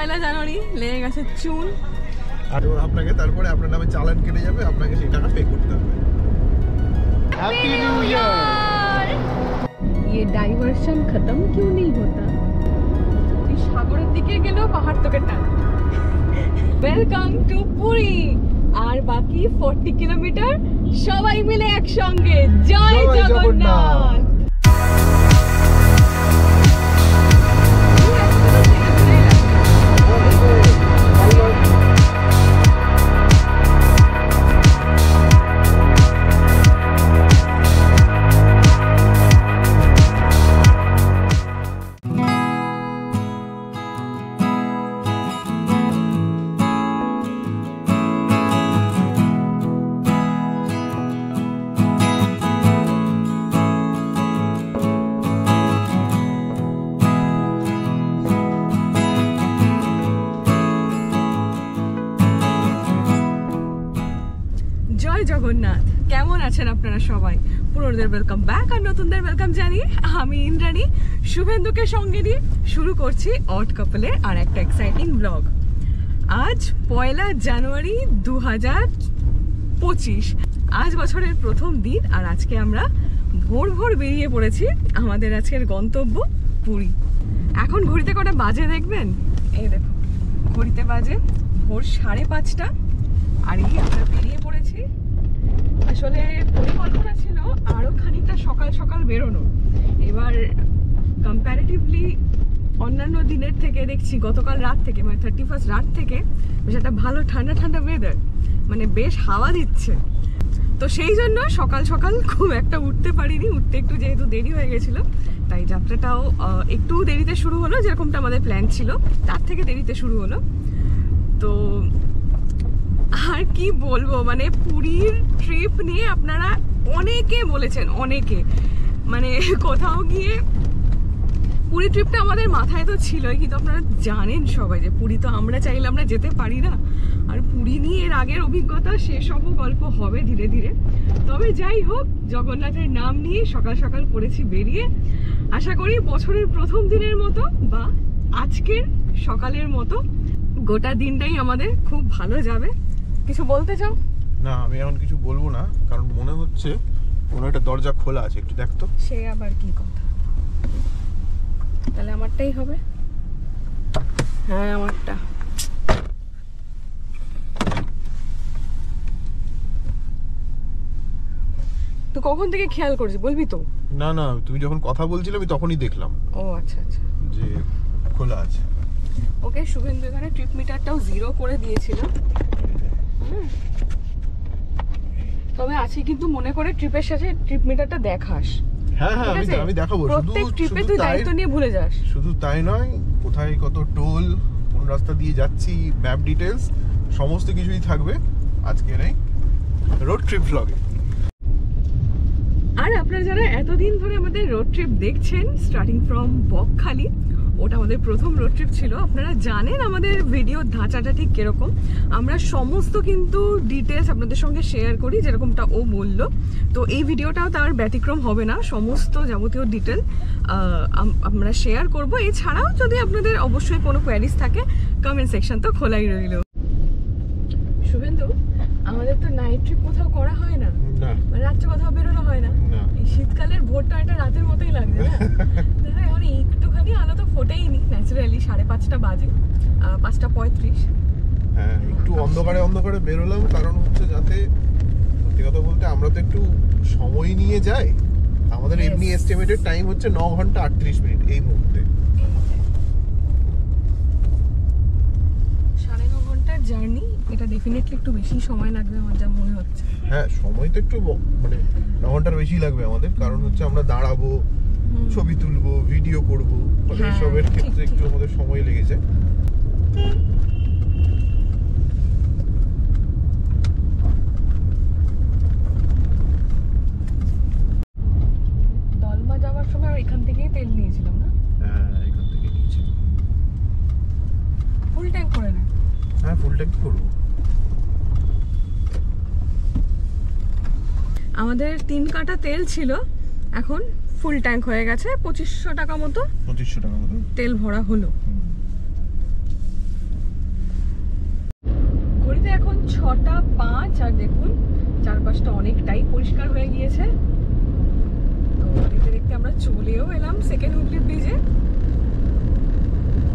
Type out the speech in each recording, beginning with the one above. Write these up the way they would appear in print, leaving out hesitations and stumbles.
পয়লা জানুয়ারি, লেগে গেছে চুন। আর আপনাকে তারপরে আপনার নামে চালান কেটে যাবে, আপনাকে সেই টাকা পে করতে হবে। Happy new year. ये डाइवर्शन खत्म क्यों नहीं होता? তুই সাগরের দিকে গেলেও পাহাড় তোকে টান। Welcome to Puri. আর বাকি 40 কিলোমিটার সবাই মিলে একসঙ্গে। জয় জগন্নাথ। জয় জগন্নাথ। কেমন আছেন আপনারা সবাই? পুরোদের ওয়েলকাম ব্যাক আর নতুনদের ওয়েলকাম জানিয়ে আমি ইন্দ্রাণী শুভেন্দুকে সঙ্গে নিয়ে শুরু করছি অড কাপলের আর একটা এক্সাইটিং ব্লগ। আজ পয়লা জানুয়ারি 2025। আজ বছরের প্রথম দিন আর আজকে আমরা ভোর ভোর বেরিয়ে পড়েছি আমাদের আজকের গন্তব্য পুরী। এখন ঘড়িতে কটা বাজে দেখবেন? এই দেখুন, ঘড়িতে বাজে ভোর 5:30 আর এই আমরা বেরিয়ে পড়েছি। আসলে পরিকল্পনা ছিল আরো খানিকটা সকাল সকাল বেরোনো। এবার কম্প্যারেটিভলি অন্যান্য দিনের থেকে দেখছি গতকাল রাত থেকে মানে 31st রাত থেকে বেশ একটা ভালো ঠান্ডা ঠান্ডা ওয়েদার, মানে বেশ হাওয়া দিচ্ছে। তো সেই জন্য সকাল সকাল খুব একটা উঠতে পারিনি, উঠতে একটু যেহেতু দেরি হয়ে গেছিল তাই যাত্রাটাও একটু দেরিতে শুরু হলো, যেরকমটা আমাদের প্ল্যান ছিল তার থেকে দেরিতে শুরু হলো। তো আর কি বলবো, মানে পুরীর ট্রিপ নিয়ে আপনারা অনেকে বলেছেন, অনেকে মানে কোথাও গিয়ে পুরী ট্রিপটা আমাদের মাথায় তো ছিলই, কিন্তু আপনারা জানেন সবাই যে পুরী তো আমরা চাইলে আমরা যেতে পারি না। আর পুরী নিয়ে এর আগের অভিজ্ঞতা সেসবও গল্প হবে ধীরে ধীরে। তবে যাই হোক, জগন্নাথের নাম নিয়ে সকাল সকাল পড়েছি বেরিয়ে। আশা করি বছরের প্রথম দিনের মতো বা আজকের সকালের মতো গোটা দিনটাই আমাদের খুব ভালো যাবে। কিছু বলতে চাও? না, আমি এখন কিছু বলবো না, কারণ মনে হচ্ছে কোনো একটা দরজা খোলা আছে। একটু দেখ তো। সে আবার কি কথা? তাহলে আমারটাই হবে। হ্যাঁ, আমারটা। তো কখন থেকে খেয়াল করছিস বলবি তো? না না, তুমি যখন কথা বলছিলে আমি তখনই দেখলাম। ও আচ্ছা আচ্ছা, যে খোলা আছে। ওকে, শুভেন্দু এখানে ট্রিপ মিটারটাও 0 করে দিয়েছিল। তবে আছে কিন্তু মনে করে ট্রিপের সাথে ট্রিপ মিটারটা দেখাস। হ্যাঁ হ্যাঁ, আমি দেখাবো। প্রত্যেক ট্রিপে তুই দায়িত্ব নিয়ে ভুলে যাস। শুধু তাই নয়, কোথায় কত টোল, কোন রাস্তা দিয়ে যাচ্ছি, ম্যাপ ডিটেইলস সমস্ত কিছুই থাকবে আজকের এই রোড ট্রিপ ব্লগে। আর আপনারা যারা এতদিন ধরে আমাদের রোড ট্রিপ দেখছেন স্টার্টিং ফ্রম বকখালি, ওটা আমাদের প্রথম রোড ট্রিপ ছিল, আপনারা জানেন আমাদের ভিডিওর ধাঁচাটা ঠিক কিরকম। আমরা সমস্ত কিন্তু ডিটেলস আপনাদের সঙ্গে শেয়ার করি, যেরকমটা ও বললো। তো এই ভিডিওটাও তার ব্যতিক্রম হবে না, সমস্ত যাবতীয় ডিটেল আমরা শেয়ার করব। এছাড়াও যদি আপনাদের অবশ্যই কোনো কোয়ারিজ থাকে, কমেন্ট সেকশন তো খোলাই রইল। শুভেন্দু, আমাদের তো নাইট ট্রিপ কোথাও করা হয় না, মানে রাত্রে কোথাও বেরোনো হয় না। এই শীতকালের ভোরটা একটা রাতের মতোই লাগছে না? দেখো এখন একটুখানি আলো তো ফোটেই নি, ন্যাচারালি 5:30 বাজে, 5:35। হ্যাঁ, একটু অন্ধকারে অন্ধকারে বেরোলাম, কারণ হচ্ছে যাতে সত্যি কথা বলতে আমরা তো একটু সময় নিয়ে যাই। আমাদের এমনি এস্টিমেটেড টাইম হচ্ছে 9 ঘন্টা 38 মিনিট এই মুহূর্তে। 9.5 ঘন্টার জার্নি, এটা ডেফিনেটলি একটু বেশি সময় লাগবে আমার যা মনে হচ্ছে। হ্যাঁ, সময় তো একটু মানে 9 ঘন্টার বেশি লাগবে আমাদের, কারণ হচ্ছে আমরা দাঁড়াবো, ছবি তুলবো, ভিডিও করবো, এসবের ক্ষেত্রে একটু আমাদের সময় লেগেছে। দলমা যাওয়ার সময় এখান থেকেই তেল নিয়েছিলাম না? হ্যাঁ, এখান থেকে নিয়েছি। ফুল ট্যাঙ্ক করে না? হ্যাঁ, ফুল ট্যাঙ্ক করবো। আমাদের 3 কাটা তেল ছিল, এখন ফুল ট্যাঙ্ক হয়ে গেছে। 2500 টাকা মতো, 2500 টাকা মতো তেল ভরা হলো। এখন 6:05 আর দেখুন চারপাশটা অনেকটাই পরিষ্কার হয়ে গিয়েছে। তো দেখতে দেখতে আমরা চলেও এলাম সেকেন্ড হুগলি ব্রিজে।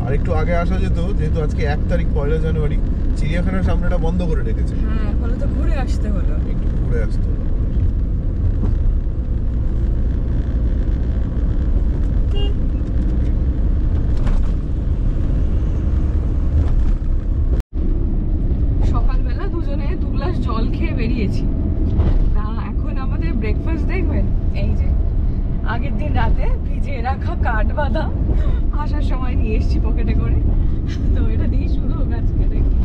আর একটু আগে আসা যেত, যেহেতু আজকে 1 তারিখ 1 জানুয়ারি, চিড়িয়াখানার সামনেটা বন্ধ করে রেখেছে। হ্যাঁ, ফলে তো ঘুরে আসতে হলো। একটু ঘুরে আসতে হলো। সকালবেলা দুজনে 2 গ্লাস জল খেয়ে বেরিয়েছি। তা এখন আমাদের ব্রেকফাস্ট দেখবেন, এই যে আগের দিন রাতে ভিজিয়ে রাখা কাঠবাদাম আসার সময় নিয়ে এসেছি পকেটে করে। তো এটা দিয়ে শুরু হোক আজকে দেখি।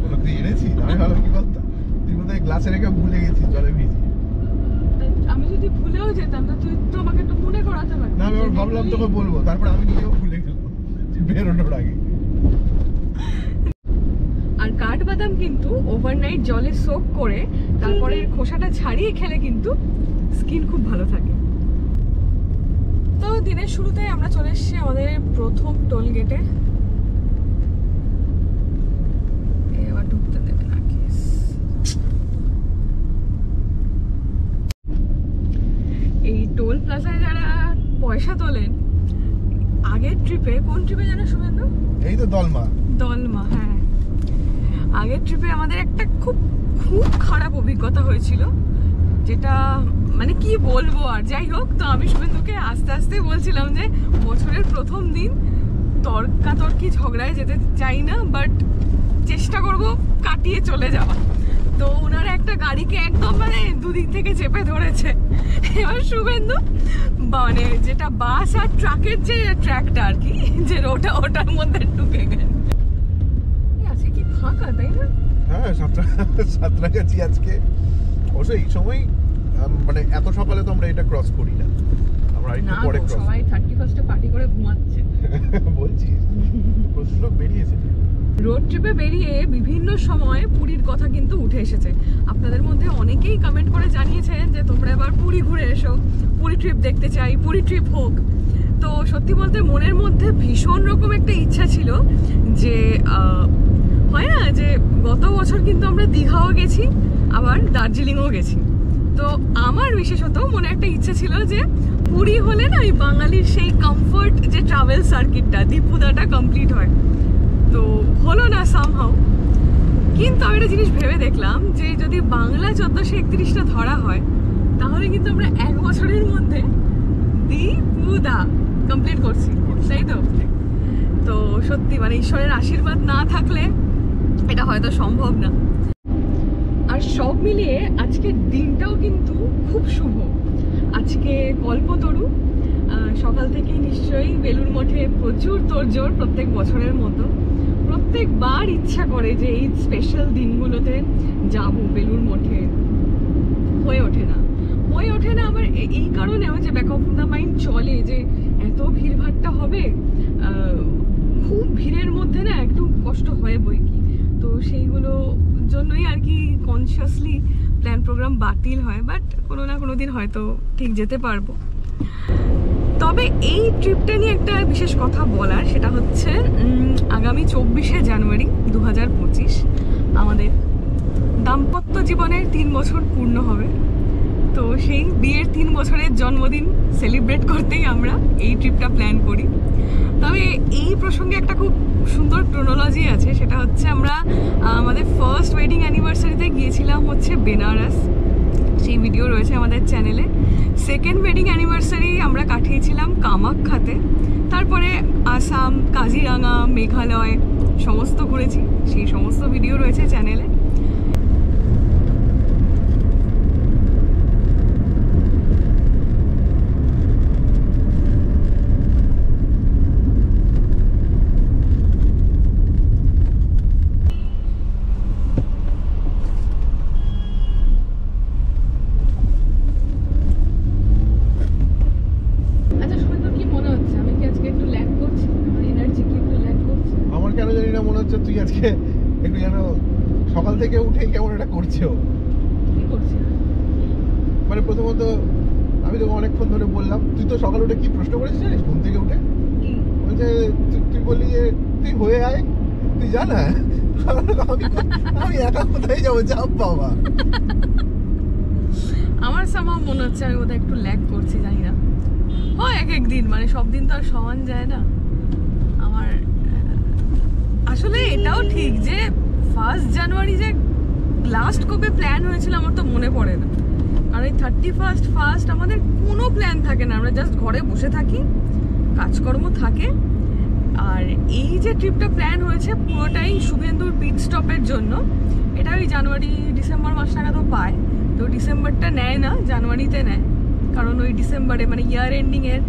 ওটা তুই এনেছি? আমি ভালো কি বলতো, তুই বোধহয় গ্লাসে রেখে ভুলে গেছিস জলে ভিজিয়ে। আমি যদি ভুলেও যেতাম না, তুই তো আমাকে একটু মনে করাতে পারতি। না, আমি আবার ভাবলাম তোকে বলবো, তারপর আমি নিজেও ভুলে গেলাম বেরোনোর আগে। আর কাঠবাদাম কিন্তু ওভারনাইট জলে সোক করে তারপরে খোসাটা ছাড়িয়ে খেলে কিন্তু স্কিন খুব ভালো থাকে। তো দিনের শুরুতে আমরা চলে এসেছি আমাদের প্রথম টোল গেটে। এবার ঢুকতে দেবে না কেস। এই টোল প্লাজায় যারা পয়সা তোলেন, আগের ট্রিপে, কোন ট্রিপে জানো শুভেন্দু? এই তো দলমা। দলমা, হ্যাঁ। আগের ট্রিপে আমাদের একটা খুব খুব খারাপ অভিজ্ঞতা হয়েছিল, যেটা মানে কি বলবো আর। যাই হোক, তো আমি শুভেন্দুকে আস্তে আস্তে বলছিলাম যে বছরের প্রথম দিন তর্কাতর্কি ঝগড়ায় যেতে চাই না, বাট চেষ্টা করব কাটিয়ে চলে যাওয়া। তো ওনারা একটা গাড়িকে একদম মানে দুদিক থেকে চেপে ধরেছে। এবার শুভেন্দু মানে যেটা বাস আর ট্রাকের যে ট্র্যাকটা আর কি, যে ওটার মধ্যে ঢুকে গেল। আজকে কি ফাঁকা, তাই না? হ্যাঁ, সাঁতরাগাছি আজকে। অবশ্য এই সময় মানে এত সকালে তো আমরা এটা ক্রস করি না, আমরা একটু না পরে গো, ক্রস সবাই 31 পার্টি করে ঘুমাচ্ছে। বলছি প্রচুর লোক বেরিয়েছে। রোড ট্রিপে বেরিয়ে বিভিন্ন সময় পুরীর কথা কিন্তু উঠে এসেছে। আপনাদের মধ্যে অনেকেই কমেন্ট করে জানিয়েছেন যে তোমরা এবার পুরী ঘুরে এসো, পুরী ট্রিপ দেখতে চাই, পুরী ট্রিপ হোক। তো সত্যি বলতে মনের মধ্যে ভীষণ রকম একটা ইচ্ছা ছিল যে হয় না যে গত বছর কিন্তু আমরা দীঘাও গেছি, আবার দার্জিলিংও গেছি। তো আমার বিশেষত মনে একটা ইচ্ছা ছিল যে পুরী হলে না, এই বাঙালির সেই কমফর্ট যে ট্রাভেল সার্কিটটা, দীপুদাটা কমপ্লিট হয়। তো হলো না সামহাউ। কিন্তু আমি একটা জিনিস ভেবে দেখলাম যে যদি বাংলা 1431টা ধরা হয়, তাহলে কিন্তু আমরা 1 বছরের মধ্যে দীপুদা কমপ্লিট করছি, তাই তো? তো সত্যি মানে ঈশ্বরের আশীর্বাদ না থাকলে এটা হয়তো সম্ভব না। আর সব মিলিয়ে আজকের দিনটাও কিন্তু খুব শুভ। আজকে কল্পতরু, সকাল থেকেই নিশ্চয়ই বেলুড় মঠে প্রচুর তোড়জোড়, প্রত্যেক বছরের মতো। প্রত্যেকবার ইচ্ছা করে যে এই স্পেশাল দিনগুলোতে যাব বেলুড় মঠে, হয়ে ওঠে না। আমার এই কারণেও যে ব্যাক অফ দ্য মাইন্ড চলে যে এত ভিড়ভাট্টা হবে, খুব ভিড়ের মধ্যে না একটু কষ্ট হয় বই কি। তো সেইগুলো জন্যই আর কি কনসিয়াসলি প্ল্যান প্রোগ্রাম বাতিল হয়, বাট কোনো না কোনো দিন হয়তো ঠিক যেতে পারবো। তবে এই ট্রিপটা নিয়ে একটা বিশেষ কথা বলার, সেটা হচ্ছে আগামী 24শে জানুয়ারি 2025 আমাদের দাম্পত্য জীবনের 3 বছর পূর্ণ হবে। তো সেই বিয়ের 3 বছরের জন্মদিন সেলিব্রেট করতেই আমরা এই ট্রিপটা প্ল্যান করি। তবে এই প্রসঙ্গে একটা খুব সুন্দর ক্রোনোলজি আছে, সেটা হচ্ছে আমরা আমাদের ফার্স্ট ওয়েডিং অ্যানিভার্সারিতে গিয়েছিলাম হচ্ছে বেনারস, সেই ভিডিও রয়েছে আমাদের চ্যানেলে। সেকেন্ড ওয়েডিং অ্যানিভার্সারি আমরা কাটিয়েছিলাম কামাখ্যাতে, তারপরে আসাম, কাজিরাঙা, মেঘালয় সমস্ত ঘুরেছি, সেই সমস্ত ভিডিও রয়েছে চ্যানেলে। তুই আজকে একটু যেন সকাল থেকে উঠে কেমন একটা করছো। মানে প্রথমত আমি তোকে অনেকক্ষণ ধরে বললাম, তুই তো সকাল উঠে কি প্রশ্ন করেছিস জানিস? ঘুম থেকে উঠে বলছে, তুই বললি যে তুই হয়ে আয়, তুই জানা আমি একা কোথায় যাবো, যাব বাবা। আমার সামাও মনে হচ্ছে আমি বোধহয় একটু ল্যাগ করছি, জানি না, হয় এক একদিন, মানে সব দিন তো আর সমান যায় না আমার। আসলে এটাও ঠিক যে 1 জানুয়ারি যে লাস্ট কবে প্ল্যান হয়েছিল আমার তো মনে পড়ে না। আর এই 31st ফার্স্ট আমাদের কোনো প্ল্যান থাকে না, আমরা জাস্ট ঘরে বসে থাকি, কাজকর্ম থাকে। আর এই যে ট্রিপটা প্ল্যান হয়েছে পুরোটাই শুভেন্দুর পিট স্টপের জন্য। এটা ওই জানুয়ারি ডিসেম্বর মাস নাগাদও পায়, তো ডিসেম্বরটা নেয় না, জানুয়ারিতে নেয়, কারণ ওই ডিসেম্বরে মানে ইয়ার এন্ডিংয়ের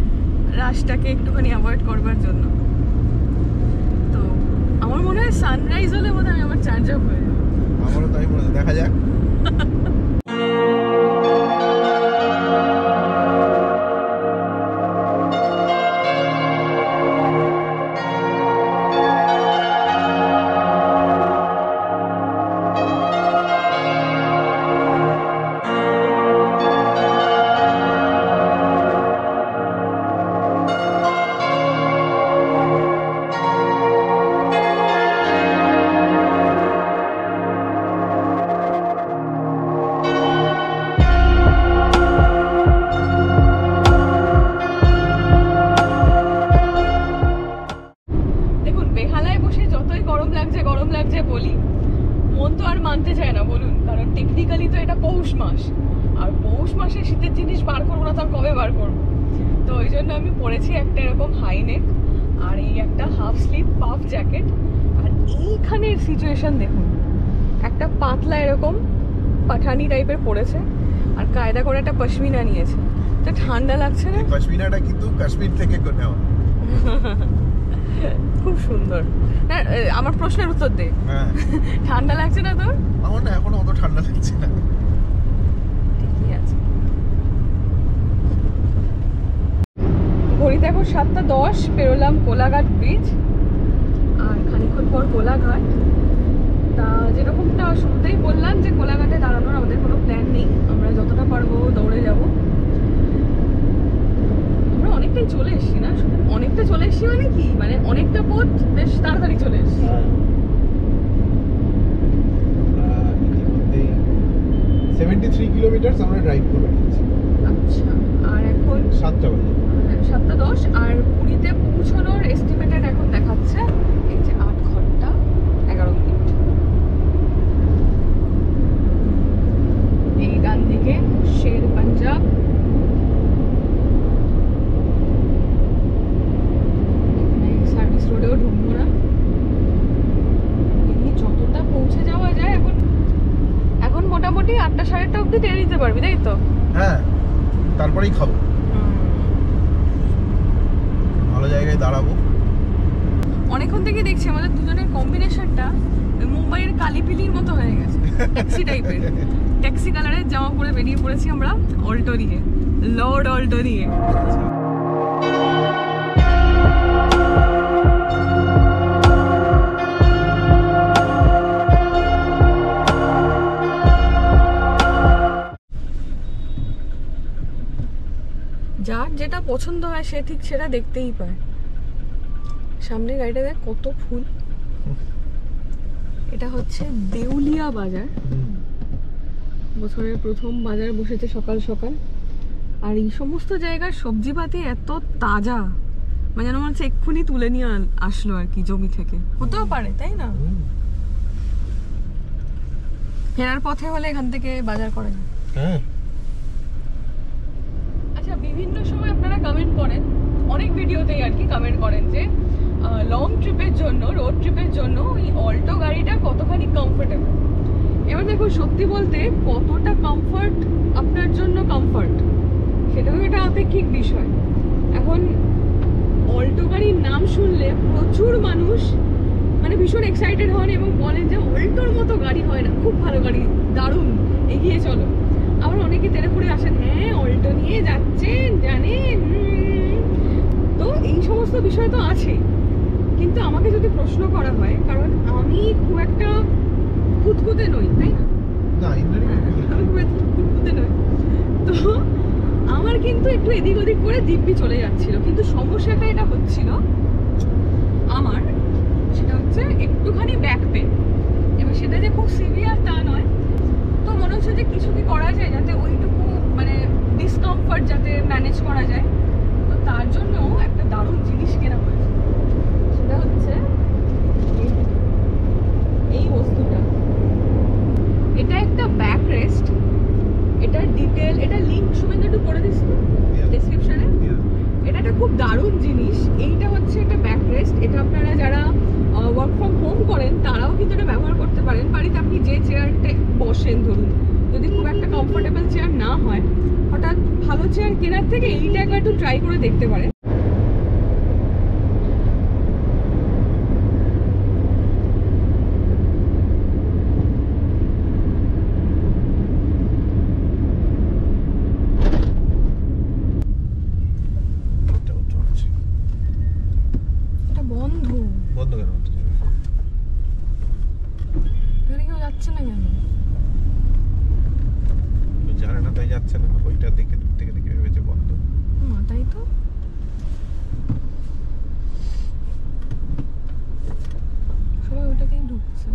রাশটাকে একটুখানি অ্যাভয়েড করবার জন্য। তো আমার মনে হয় সানরাইজ হলে বোধহয় আমি আমার চার্জ আপ হয়ে যাবো। আমারও তাই মনে হয়, দেখা যাক। বলি, মন তো আর মানতে চায় না বলুন, কারণ টেকনিক্যালি তো এটা পৌষ মাস, আর পৌষ মাসে শীতের জিনিস বার করবো না তো আর কবে বার করবো। তো ওই জন্য আমি পরেছি একটা এরকম হাই নেক আর এই একটা হাফ স্লিভ পাফ জ্যাকেট। আর এইখানের সিচুয়েশন দেখুন, একটা পাতলা এরকম পাঠানি টাইপের পরেছে আর কায়দা করে একটা পশমিনা নিয়েছে। তো ঠান্ডা লাগছে না? পশমিনাটা কিন্তু কাশ্মীর থেকে নেওয়া। খুব সুন্দর। না, আমার প্রশ্নের উত্তর দে। হ্যাঁ, ঠান্ডা লাগছে না তোর? আমার না এখনো অত ঠান্ডা লাগছে না। ঠিকই আছে। ঘড়িতে এখন 7:10, পেরোলাম কোলাঘাট ব্রিজ, আর খানিকক্ষণ পর কোলাঘাট। তা যেরকমটা শুরুতেই বললাম যে কোলাঘাটে দাঁড়ানোর আমাদের কোনো প্ল্যান নেই, আমরা যতটা পারবো দৌড়ে যাব। আমরা অনেকটাই চলে এসেছি না, অনেকটা চলে এসেছি মানে কি, মানে অনেকটা পথ বেশ তাড়াতাড়ি চলে এসেছি। 73 কিলোমিটার আমরা ড্রাইভ করে নিয়েছি। আচ্ছা, আর এখন 7টা বাজে। 7:10, আর পুরীতে পৌঁছানোর এস্টিমেটেড এখন দেখাচ্ছে এই যে 8 ঘন্টা 11 মিনিট। এই ডান দিকে শের পাঞ্জাব, সার্ভিস রোডেও ঢুকবো না, এদিকে যতটা পৌঁছে যাওয়া যায়। এখন মোটামুটি 8টা 8:30 অব্দি টেনে দিতে পারবি, তাই তো? হ্যাঁ, তারপরেই খাবো, ভালো জায়গায় দাঁড়াবো। অনেকক্ষণ থেকে দেখছি আমাদের দুজনের কম্বিনেশনটা মুম্বাইয়ের কালীপিলির মতো হয়ে গেছে, ট্যাক্সি টাইপের। ট্যাক্সি কালারের জামা পরে বেরিয়ে পড়েছি আমরা অল্টো নিয়ে, লর্ড অল্টো নিয়ে। যার যেটা পছন্দ হয় সে ঠিক সেটা দেখতেই পায়। সামনে গাড়িটা দেখ কত ফুল। এটা হচ্ছে দেউলিয়া বাজার, বছরের প্রথম বাজার বসেছে সকাল সকাল। আর এই সমস্ত জায়গার সবজিপাতি এত তাজা, মানে যেন মনে হচ্ছে এক্ষুনি তুলে নিয়ে আসলো আর কি জমি থেকে। হতেও পারে, তাই না? ফেরার পথে হলে এখান থেকে বাজার করে না। হ্যাঁ। আচ্ছা, বিভিন্ন সময় আপনারা কমেন্ট করেন, অনেক ভিডিওতেই আর কি কমেন্ট করেন যে লং ট্রিপের জন্য, রোড ট্রিপের জন্য এই অল্টো গাড়িটা কতখানি কমফোর্টেবল। এবার দেখুন, সত্যি বলতে কতটা কমফোর্ট আপনার জন্য কমফোর্ট, সেটাও একটা আপেক্ষিক বিষয়। এখন অল্টো গাড়ির নাম শুনলে প্রচুর মানুষ মানে ভীষণ এক্সাইটেড হন এবং বলেন যে অল্টোর মতো গাড়ি হয় না, খুব ভালো গাড়ি, দারুণ, এগিয়ে চলো। আবার অনেকে তেড়ে ফুড়ে আসেন, হ্যাঁ অল্টো নিয়ে যাচ্ছেন জানেন। তো এই সমস্ত বিষয় তো আছে, কিন্তু আমাকে যদি প্রশ্ন করা হয়, কারণ আমি খুব একটা খুঁতখুঁতে নই, তাই না? আমি খুব একটা খুঁতখুঁতে নই, তো আমার কিন্তু একটু এদিক ওদিক করে দিব্যি চলে যাচ্ছিল। কিন্তু সমস্যাটা এটা হচ্ছিল আমার, সেটা হচ্ছে একটুখানি ব্যাক পেন। হয়, হঠাৎ ভালো চেয়ার কেনার থেকে এইটা একবার একটু ট্রাই করে দেখতে পারেন। এটা বন্ধ, বন্ধ কেন হচ্ছে? এখানে কেউ যাচ্ছে না কেন? জানে না তাই যাচ্ছে না, ওইটা দেখে দূর থেকে দেখে ভেবেছে বন্ধ। তাই তো। সবাই ওটাতেই ঢুকছে।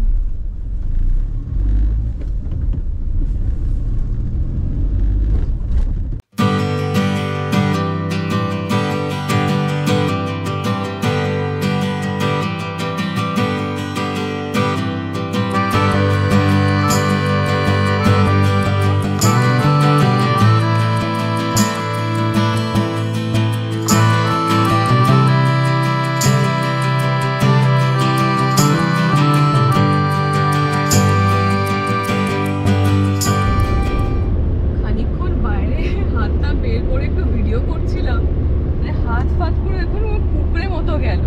খানিকক্ষণ বাইরে হাতটা বের করে একটু ভিডিও করছিলাম, মানে হাত ফাত পুরো এখন পুকুরের মতো গেল।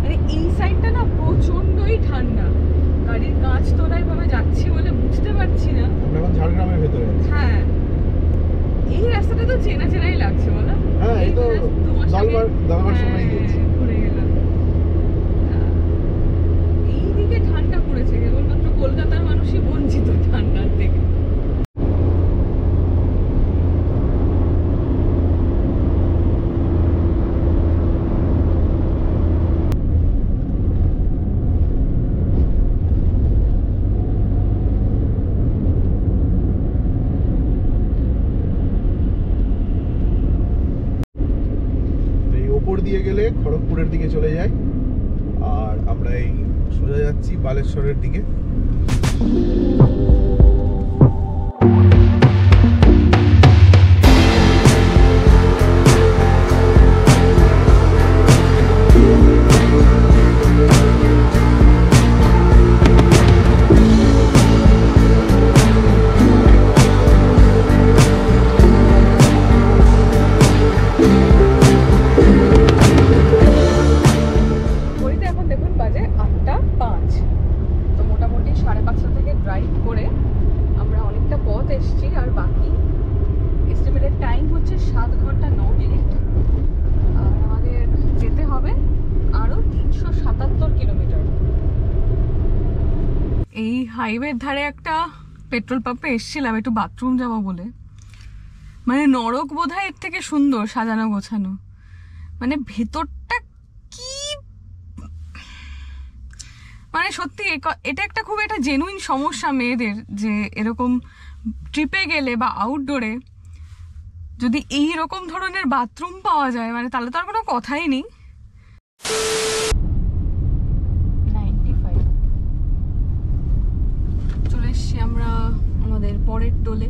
মানে এই সাইডটা না প্রচন্ডই ঠান্ডা, গাড়ির কাঁচ তোলায় ভাবে যাচ্ছি বলে বুঝতে পারছি না। আমরা এখন ঝাড়গ্রামের ভেতরে আছি। হ্যাঁ, এই রাস্তাটা তো চেনা চেনাই লাগছে বলো। হ্যাঁ, এই তো দলবার সময় গেছি। ঘুরে গেলাম। এইদিকে ঠান্ডা পড়েছে, কেবলমাত্র কলকাতার মানুষই বঞ্চিত ঠান্ডার থেকে। এই ওপর দিয়ে গেলে খড়গপুরের দিকে চলে যায়, আর আমরা এই সোজা যাচ্ছি বালেশ্বরের দিকে। ঘড়িতে এখন দেখুন বাজে 8:05। তো মোটামুটি 5:30 থেকে ড্রাইভ করে আমরা অনেকটা পথ এসেছি, আর বাকি এস্টিমেটেড টাইম হচ্ছে 7 ঘন্টা 9 মিনিট। আর আমাদের যেতে হবে আরও 377 কিলোমিটার। এই হাইওয়ের ধারে একটা পেট্রোল পাম্পে এসেছিলাম একটু বাথরুম যাবো বলে। মানে নরক বোধহয় এর থেকে সুন্দর সাজানো গোছানো, মানে ভেতরটা কি, মানে সত্যি এটা একটা খুব একটা জেনুইন সমস্যা মেয়েদের, যে এরকম ট্রিপে গেলে বা আউটডোরে যদি এই রকম ধরনের বাথরুম পাওয়া যায়, মানে তাহলে তো আর কোনো কথাই নেই। 95 চলে এসছি আমরা আমাদের পরের টোলে।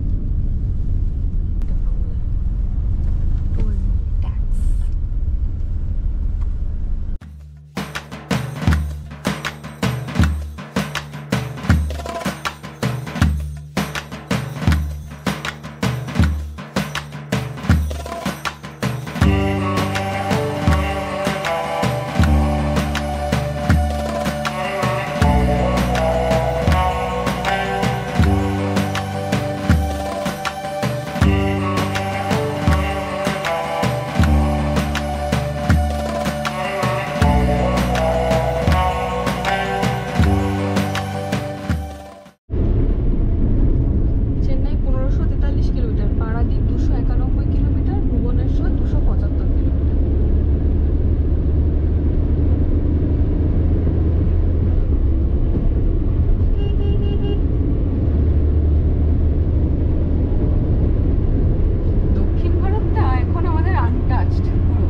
Toll tax. Chennai 1543 kilometre, Paradip 291 kilometre, Bhubaneswar 275 kilometre. দক্ষিণ ভারতটা এখন আমাদের আনটাচড পুরো।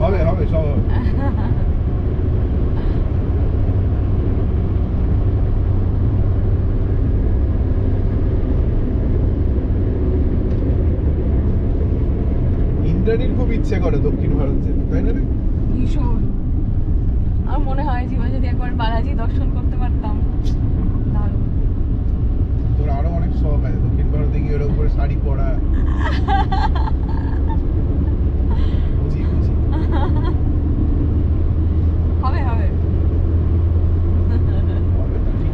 হবে হবে সব হবে। ইন্দ্রাণীর খুব ইচ্ছে করে দক্ষিণ ভারত যেতে, তাই না রে? ভীষণ। আমার মনে হয় জীবনে যদি একবার বালাজি দর্শন করতে পারতাম শখ আছে দক্ষিণ ভারতে গিয়ে ওর উপরে শাড়ি পরা। বুঝি বুঝি। হবে হবে। হবে তো ঠিক।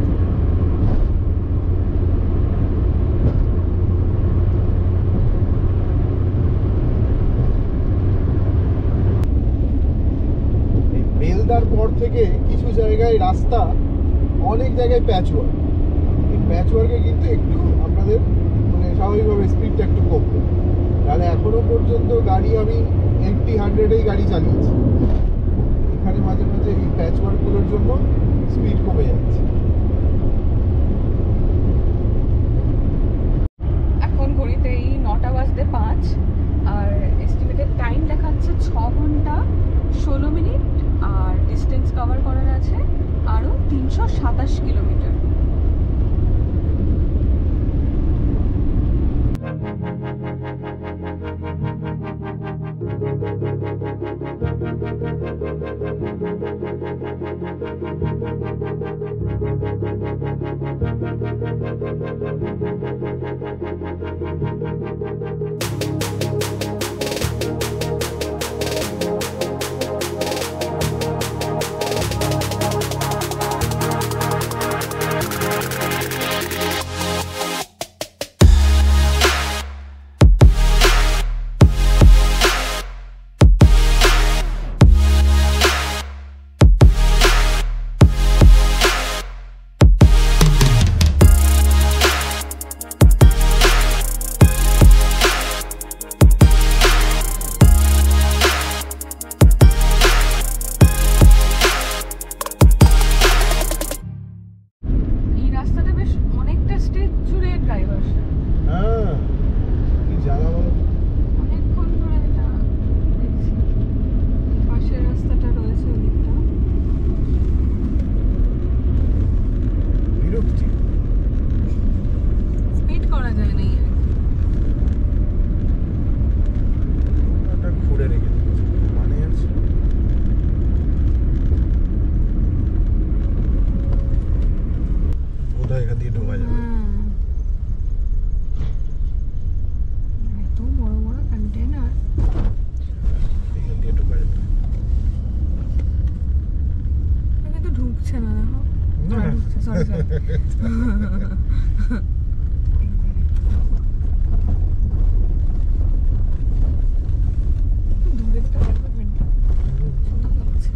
এই বেলদার পর থেকে কিছু জায়গায় রাস্তা অনেক জায়গায় প্যাচওয়ার্ক। এই প্যাচওয়ার্কে কিন্তু একটু আপনাদের মানে স্বাভাবিকভাবে স্পিডটা একটু কমবে। তাহলে এখনো পর্যন্ত গাড়ি আমি 80-100-এই গাড়ি চালিয়েছি। এখানে মাঝে মাঝে এই প্যাচওয়ার্কগুলোর জন্য স্পিড কমে যাচ্ছে। এখন ঘড়িতে এই 9:05 আর এস্টিমেটেড টাইম দেখাচ্ছে 6 ঘন্টা 16 মিনিট আর ডিস্টেন্স কভার করার আছে আরও 327 কিলোমিটার। এই রাস্তাটা বেশ অনেকটা স্টেজ জুড়ে ড্রাইভার হ্যাঁ কি জায়গা বলো। অনেকক্ষণ ধরে এটা দেখছি। পাশের রাস্তাটা রয়েছে ওদিকটা। বিরক্তি। স্পিড করা যায় না এই আর কি। একটা ঘুরে রেখে দিয়েছে মানে আছে। বোধহয় এখান দিয়ে ঢোকা যাবে। এত বড় বড় কন্টেনার। এখান দিয়ে ঢোকা যাবে। কিন্তু ঢুকছে না দেখো। না, না। ঢুকছে সরি সরি। দূরেরটা দেখো ঘন্টা সুন্দর লাগছে।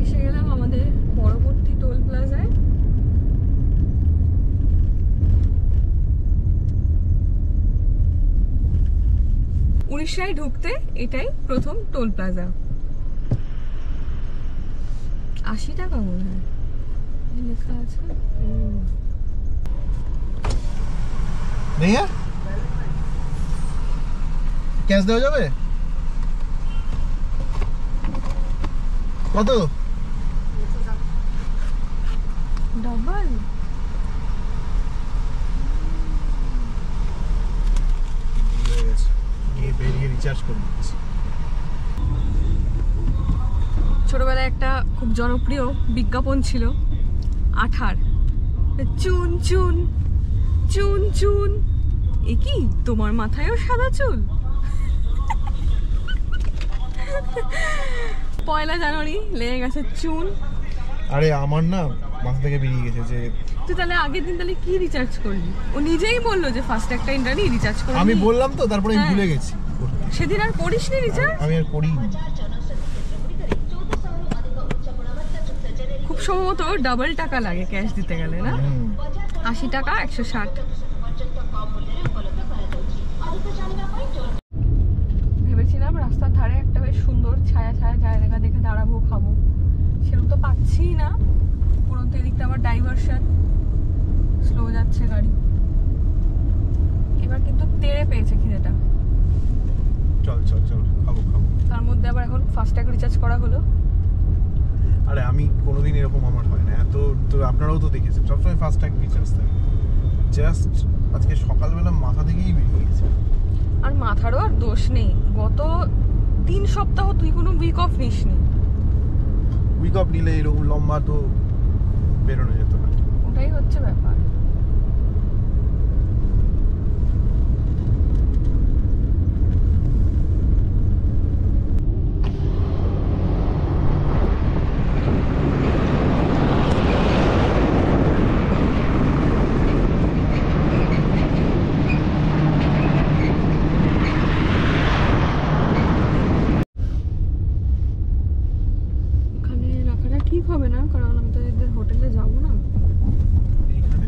এসে গেলাম আমাদের পরবর্তী টোল প্লাজায়। উড়িষ্যায় ঢুকতে এটাই প্রথম টোল প্লাজা। 80 টাকা মনে হয় লেখা আছে। नहीं है ক্যাশ দেওয়া যাবে কত ডাবল গিয়ে বেরিয়ে রিচার্জ করে দিচ্ছি। ছোটবেলায় একটা খুব জনপ্রিয় বিজ্ঞাপন ছিল আঠার, চুন চুন চুন চুন, এ কি তোমার মাথায়ও সাদা চুল? পয়লা জানুয়ারি লেগে গেছে চুন। আরে আমার না মাথা থেকে বেরিয়ে গেছে যে তুই তাহলে আগের দিন তাহলে কি রিচার্জ করলি? ও নিজেই বললো যে ফার্স্ট একটা ইন্টারনি রিচার্জ করলি। আমি বললাম তো, তারপরে আমি হ্যাঁ। ভুলে গেছি করতে। সেদিন আর করিসনি রিচার্জ? আমি আর করিনি। খুব সম্ভবত ডাবল টাকা লাগে ক্যাশ দিতে গেলে না? হুম। 80 টাকা 160। ভেবেছিলাম রাস্তার ধারে একটা বেশ সুন্দর ছায়া ছায়া জায়গা দেখে দাঁড়াবো, খাবো, সেরকম তো পাচ্ছি না। পুরন্ত এদিকটা আবার ডাইভারশন, স্লো যাচ্ছে গাড়ি। এবার কিন্তু তেড়ে পেয়েছে খিদেটা। চল চল চল খাবো খাবো। তার মধ্যে আবার এখন ফাস্ট্যাগ রিচার্জ করা হলো। আরে আমি কোনোদিন এরকম আমার হয় না এত, তো আপনারাও তো দেখেছেন সবসময় ফাস্ট ট্যাগ রিচার্জ থাকে। জাস্ট আজকে সকালবেলা মাথা থেকেই বেরিয়ে গেছে। আর মাথারও আর দোষ নেই, গত 3 সপ্তাহ তুই কোনো উইক অফ নিসনি। উইক অফ নিলে এরকম লম্বা তো বেরোনো যেত না। ওটাই হচ্ছে ব্যাপার। এখানে রাখাটা ঠিক হবে না, কারণ আমি তো এদের হোটেলে যাবো না। এইখানে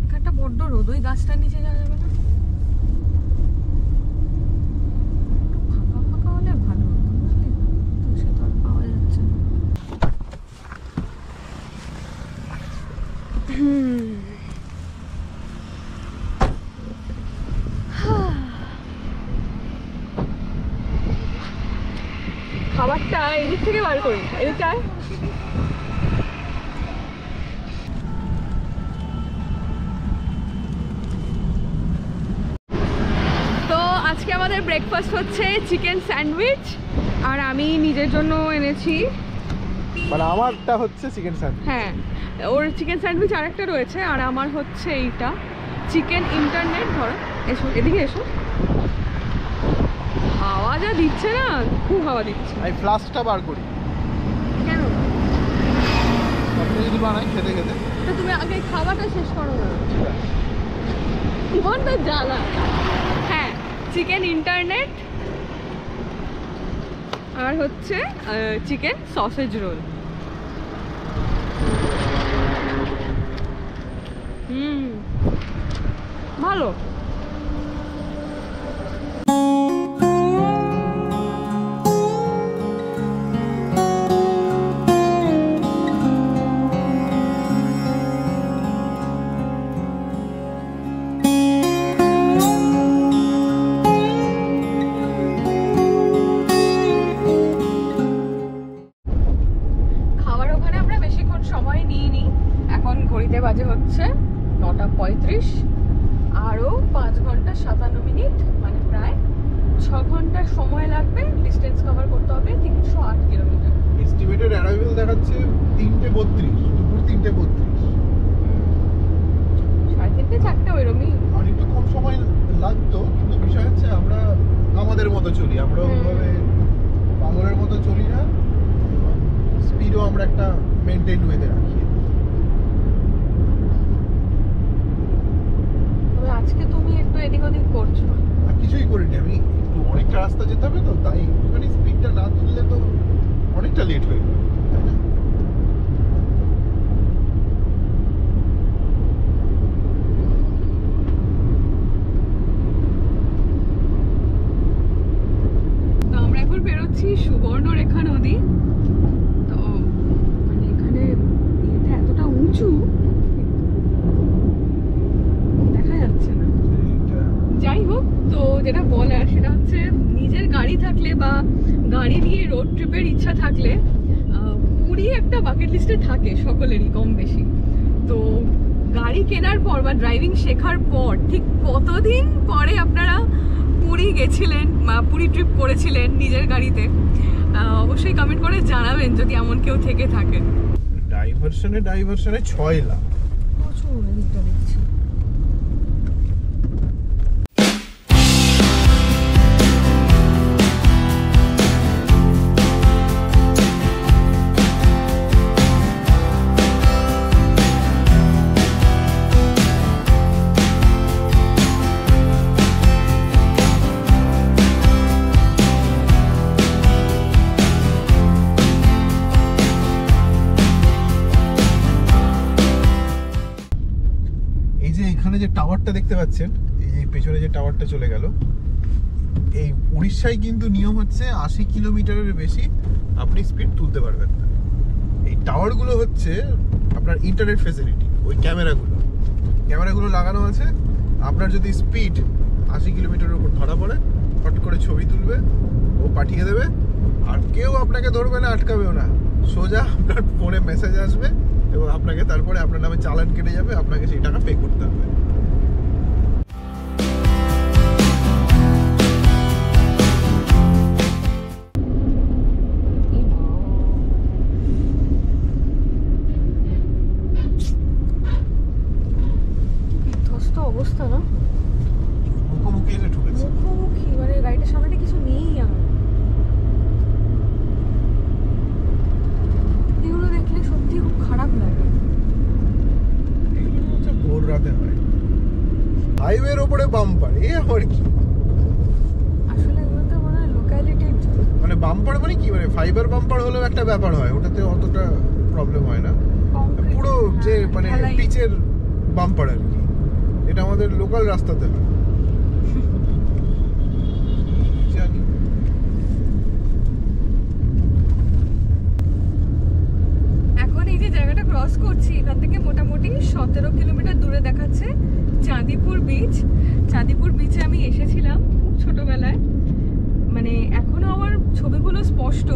এখানটা বড্ড রোদ, ওই গাছটার নিচে যাওয়া যাবে না? একটু ফাঁকা ফাঁকা হলে ভালো হতো, বুঝলি? তো সে তো আর পাওয়া যাচ্ছে না। খাবারটা এদিক থেকে বার করি, এদিকটা আয়। তো আজকে আমাদের ব্রেকফাস্ট হচ্ছে চিকেন স্যান্ডউইচ, আর আমি নিজের জন্য এনেছি, মানে আমারটা হচ্ছে চিকেন স্যান্ডউইচ। হ্যাঁ ওর চিকেন স্যান্ডউইচ আরেকটা রয়েছে, আর আমার হচ্ছে এইটা চিকেন ইন্টারনেট। ধরো এসো, এদিকে এসো। হাওয়া যা দিচ্ছে না, খুব হাওয়া দিচ্ছে। আমি ফ্লাস্কটা বার করি কেন? আপনি যদি বানাই খেতে খেতে। তো তুমি আগে খাওয়াটা শেষ করো না, মনটা জ্বালা। হ্যাঁ, চিকেন ইন্টারনেট আর হচ্ছে চিকেন সসেজ রোল। ভালো। খাবার ওখানে আমরা বেশিক্ষণ সময় নিইনি, এখন ঘড়িতে বাজে হচ্ছে 9:35, আরও 5 ঘন্টা 57 মিনিট, মানে প্রায় 6 ঘন্টা সময় লাগবে ডিস্টেন্স কভার করতে হবে 308 কিলোমিটার। এস্টিমেটেড অ্যারাইভাল দেখাচ্ছে 3:32, দুপুর 3:32। 3:30 4টে ওইরকমই। আর একটু কম সময় লাগতো, কিন্তু বিষয় হচ্ছে আমরা আমাদের মতো চলি, আমরা ওইভাবে পাগলের মতো চলি না, স্পিডও আমরা একটা মেনটেন ওয়েতে রাখি। তবে আজকে তুমি একটু এদিক ওদিক করছো। আর কিছুই করিনি, আমি একটু অনেকটা রাস্তা যেতে হবে তো, তাই একটুখানি স্পিডটা না তুললে তো অনেকটা লেট হয়ে যাবে, তাই না? তো আমরা এখন বেরোচ্ছি সুবর্ণরেখা নদী। তো মানে এখানে এটা এতটা উঁচু দেখা যাচ্ছে না। যাই হোক, তো যেটা বলার সেটা হচ্ছে নিজের গাড়ি থাকলে বা গাড়ি নিয়ে রোড ট্রিপের ইচ্ছা থাকলে পুরী একটা বাকেট লিস্টে থাকে সকলেরই কম বেশি। তো গাড়ি কেনার পর বা ড্রাইভিং শেখার পর ঠিক কতদিন পরে আপনারা পুরী গেছিলেন বা পুরী ট্রিপ করেছিলেন নিজের গাড়িতে? অবশ্যই কমেন্ট করে জানাবেন যদি এমন কেউ থেকে থাকেন। ডাইভারশনে 6 লাখ। প্রচুর এদিকটা দেখছি। এখানে যে টাওয়ারটা দেখতে পাচ্ছেন, এই পেছনে যে টাওয়ারটা চলে গেল, এই উড়িষ্যায় কিন্তু নিয়ম হচ্ছে 80 কিলোমিটারের বেশি আপনি স্পিড তুলতে পারবেন না। এই টাওয়ারগুলো হচ্ছে আপনার ইন্টারনেট ফেসিলিটি, ওই ক্যামেরাগুলো লাগানো আছে। আপনার যদি স্পিড 80 কিলোমিটারের উপর ধরা পড়ে, ফট করে ছবি তুলবে, ও পাঠিয়ে দেবে, আর কেউ আপনাকে ধরবে না, আটকাবেও না। সোজা আপনার ফোনে মেসেজ আসবে এবং আপনাকে তারপরে আপনার নামে চালান কেটে যাবে, আপনাকে সেই টাকা পে করতে হবে। বাম্পার মানে কি, মানে ফাইবার বাম্পার হলেও একটা ব্যাপার হয়, ওটাতে অতটা প্রবলেম হয় না। পুরো যে মানে পিচের বাম্পার আর কি, এটা আমাদের লোকাল রাস্তাতে হয়। জানি এখন এই যে জায়গাটা ক্রস করছি, এখান থেকে মোটামুটি 17 কিলোমিটার দূরে দেখাচ্ছে চাঁদিপুর বিচ। চাঁদিপুর বিচে আমি এসেছিলাম খুব ছোটবেলায়, মানে এখনো আমার ছবিগুলো স্পষ্ট।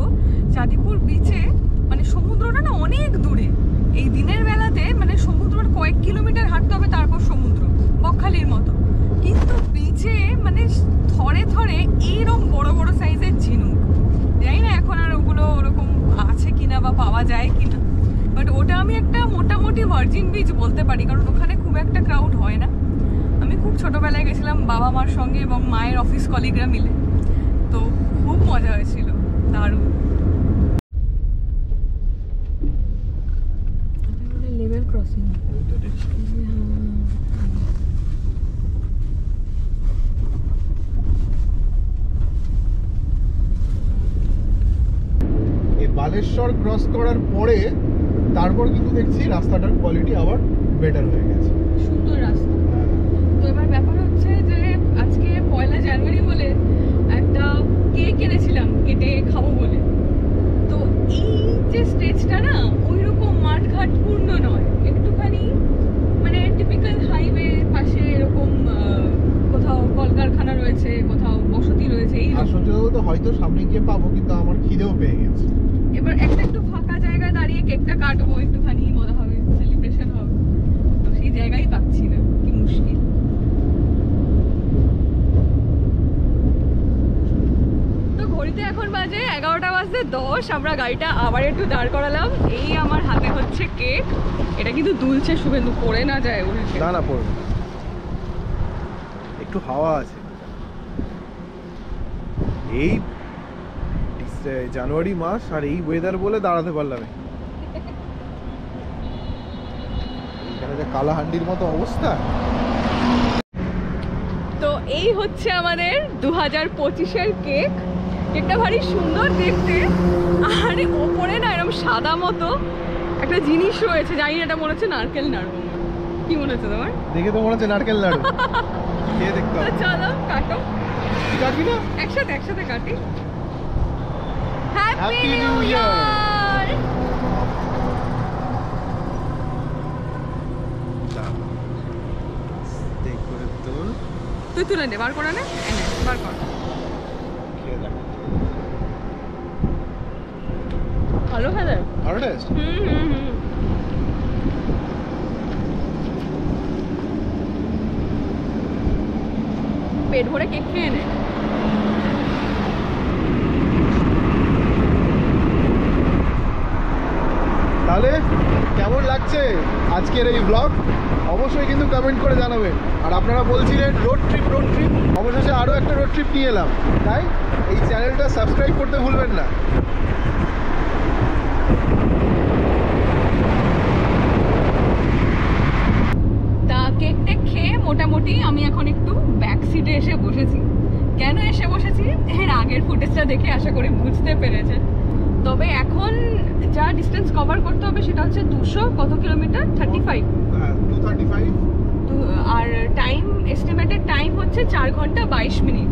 চাঁদিপুর বিচে মানে সমুদ্রটা না অনেক দূরে, এই দিনের বেলাতে মানে সমুদ্রের কয়েক কিলোমিটার হাঁটতে হবে তারপর সমুদ্র, বকখালির মতো। কিন্তু বিচে মানে থরে থরে এইরকম বড় বড় সাইজের ঝিনুক, জানি না এখন আর ওগুলো ওরকম আছে কিনা বা পাওয়া যায় কিনা, বাট ওটা আমি একটা মোটামুটি ভার্জিন বিচ বলতে পারি, কারণ ওখানে খুব একটা ক্রাউড হয় না। আমি খুব ছোটবেলায় গেছিলাম বাবা মার সঙ্গে এবং মায়ের অফিস কলিগরা মিলে, তো খুব মজা হয়েছিল, দারুণ। লেভেল ক্রসিং বালেশ্বর ক্রস করার পরে তারপর কিন্তু দেখছি রাস্তাটার কোয়ালিটি আবার বেটার হয়ে গেছে, সুন্দর রাস্তা। তো এবার ব্যাপার হচ্ছে যে আজকে 1 জানুয়ারি বলে একটা কেক এনেছিলাম কেটে খাবো বলে। তো এই যে স্টেজটা না ওইরকম মাঠঘাট পূর্ণ নয়, একটুখানি মানে টিপিক্যাল হাইওয়ে পাশে এরকম কোথাও কলকারখানা রয়েছে, কোথাও বসতি রয়েছে, এই সত্যি তো হয়তো সামনে গিয়ে পাবো, কিন্তু আমার খিদেও পেয়ে গেছে। এবার একটা একটু ফাঁকা জায়গায় দাঁড়িয়ে কেকটা কাটবো, একটুখানি মজা হবে, সেলিব্রেশন হবে, তো সেই জায়গায় পাচ্ছি না, কি মুশকিল। তো ঘড়িতে এখন বাজে 11:10, আমরা গাড়িটা আবার একটু দাঁড় করালাম। এই আমার হাতে হচ্ছে কেক, এটা কিন্তু দুলছে শুভেন্দু, পড়ে না যায় উল্টে। না না পড়বে, একটু হাওয়া আছে। এই জানুয়ারি মাস আর এই ওয়েদার বলে দাঁড়াতে পারলাম না, এখানে যে কালাহান্ডির মতো অবস্থা। তো এই হচ্ছে আমাদের 2025-এর কেক। কেকটা ভারী সুন্দর দেখতে, আর ওপরে না এরকম সাদা মতো একটা জিনিস রয়েছে, জানি না এটা মনে হচ্ছে নারকেল নাড়ু। কি মনে হচ্ছে তোমার? দেখে তো মনে হচ্ছে নারকেল নাড়ু। কে দেখতে হবে? চলো কাটো, কাটবি না? একসাথে কাটি। Happy new year. তুই তুলে নে, বার করে নে, এনে বার কর। ভালো খেলে, ভালো টেস্ট। পেট ভরে কেক খেয়ে নে। তাহলে কেমন লাগছে আজকের এই ব্লগ অবশ্যই কিন্তু কমেন্ট করে জানাবেন। আর আপনারা বলছিলেন রোড ট্রিপ, অবশেষে আরও একটা রোড ট্রিপ নিয়ে এলাম, তাই এই চ্যানেলটা সাবস্ক্রাইব করতে ভুলবেন না। তা কেক টেক খেয়ে মোটামুটি আমি এখন একটু ব্যাক সিটে এসে বসেছি। কেন এসে বসেছি এর আগের ফুটেজটা দেখে আশা করি বুঝতে পেরেছেন। তবে এখন যা ডিস্টেন্স কভার করতে হবে সেটা হচ্ছে 200 কত কিলোমিটার, 35। 235। আর টাইম এস্টিমেটেড টাইম হচ্ছে 4 ঘন্টা 22 মিনিট।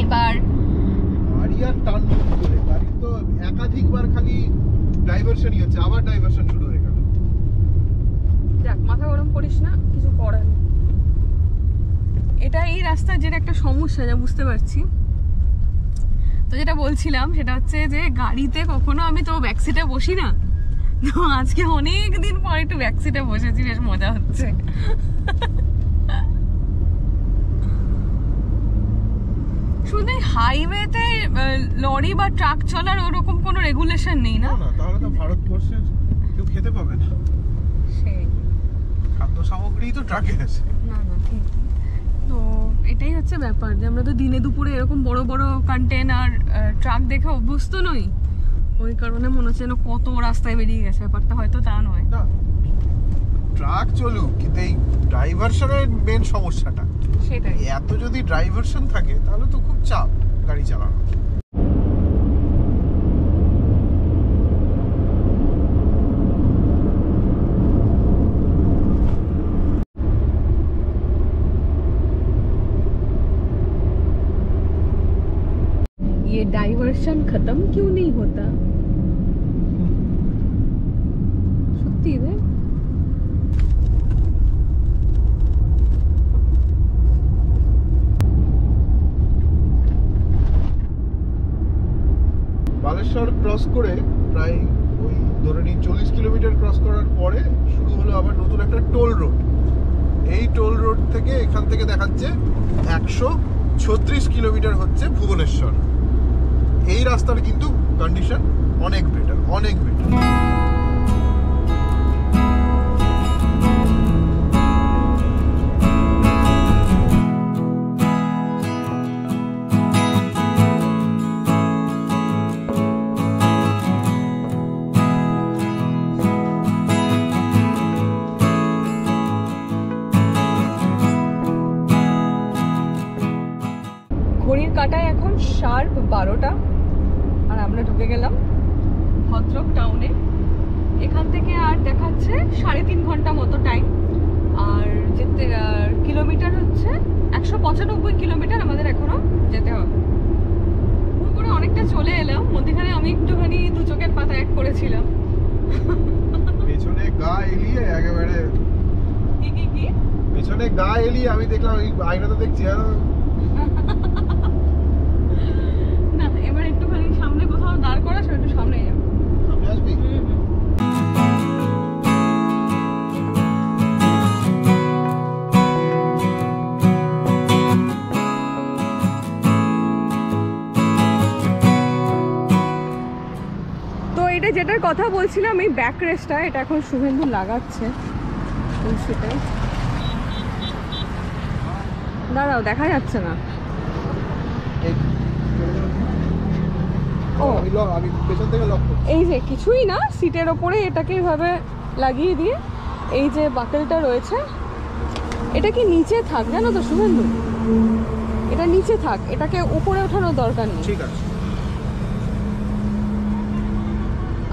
এবার গাড়ি আর টার্ন করে গাড়ি তো একাধিকবার খালি ডাইভারশনই হচ্ছে, আবার ডাইভারশন শুরু হয়ে গেল। দেখ মাথা গরম করিস না, কিছু করার নেই। এটা এই রাস্তার যেটা একটা সমস্যা যা বুঝতে পারছি। তো যেটা বলছিলাম সেটা হচ্ছে যে গাড়িতে কখনো আমি তো ব্যাক সিটে বসি না, তো আজকে অনেক দিন পর একটু ব্যাক সিটে বসেছি, বেশ মজা হচ্ছে। শুধু হাইওয়েতে লরি বা ট্রাক চলার ওরকম কোনো রেগুলেশন নেই না? না, তাহলে তো ভারতবর্ষের কেউ খেতে পাবে না। সেই খাদ্য সামগ্রী তো ট্রাকে আছে। না ঠিক। তো এটাই হচ্ছে ব্যাপার যে আমরা তো দিনে দুপুরে এরকম বড় বড় কন্টেনার ট্রাক দেখে অভ্যস্ত নই, ওই কারণে মনে হচ্ছে যেন কত রাস্তায় বেরিয়ে গেছে, ব্যাপারটা হয়তো তা নয়। না, ট্রাক চলুক, কিন্তু এই ড্রাইভারশনের মেন সমস্যাটা সেটাই। এত যদি ড্রাইভারশন থাকে তাহলে তো খুব চাপ গাড়ি চালানো। ये डाइवर्शन खत्म क्यों नहीं होता? সত্যি রে। বালেশ্বর ক্রস করে প্রায় ওই ধরে নিই 40 কিলোমিটার ক্রস করার পরে শুরু হলো আবার নতুন একটা টোল রোড। এই টোল রোড থেকে এখান থেকে দেখাচ্ছে 136 কিলোমিটার হচ্ছে ভুবনেশ্বর। এই রাস্তার কিন্তু কন্ডিশন অনেক বেটার, অনেক বেটার। ঘড়ির কাঁটায় এখন শার্প 12টা আর আমরা ঢুকে গেলাম ভদ্রক টাউনে। এখান থেকে আর দেখাচ্ছে 3.5 ঘন্টা মতো টাইম। আর যেতে কিলোমিটার হচ্ছে 195 কিলোমিটার আমাদের এখনো যেতে হবে। পুরো অনেকটা চলে এলাম। মধ্যখানে আমি একটুখানি দু চোখের পাতা এক করেছিলাম। পেছনে গা এলিয়ে একেবারে কি পেছনে গা এলিয়ে আমি দেখলাম এই আয়নাতে দেখছি আর না, এবার একটুখানি সামনে কোথাও দাঁড় করা, একটু সামনে যাবো। সামনে আসবি? তো এটা যেটার কথা বলছিলাম, এই ব্যাক রেসটা, এটা এখন শুভেন্দু লাগাচ্ছে। সেটাই দাঁড়াও, দেখা যাচ্ছে না। ও আমি পেছন থেকে লক করছি। এই যে কিছুই না, সিটের ওপরে এটাকে এইভাবে লাগিয়ে দিয়ে এই যে বাকেলটা রয়েছে, এটা কি নিচে থাক জানো তো শুভেন্দু, এটা নিচে থাক, এটাকে উপরে ওঠানোর দরকার নেই। ঠিক আছে।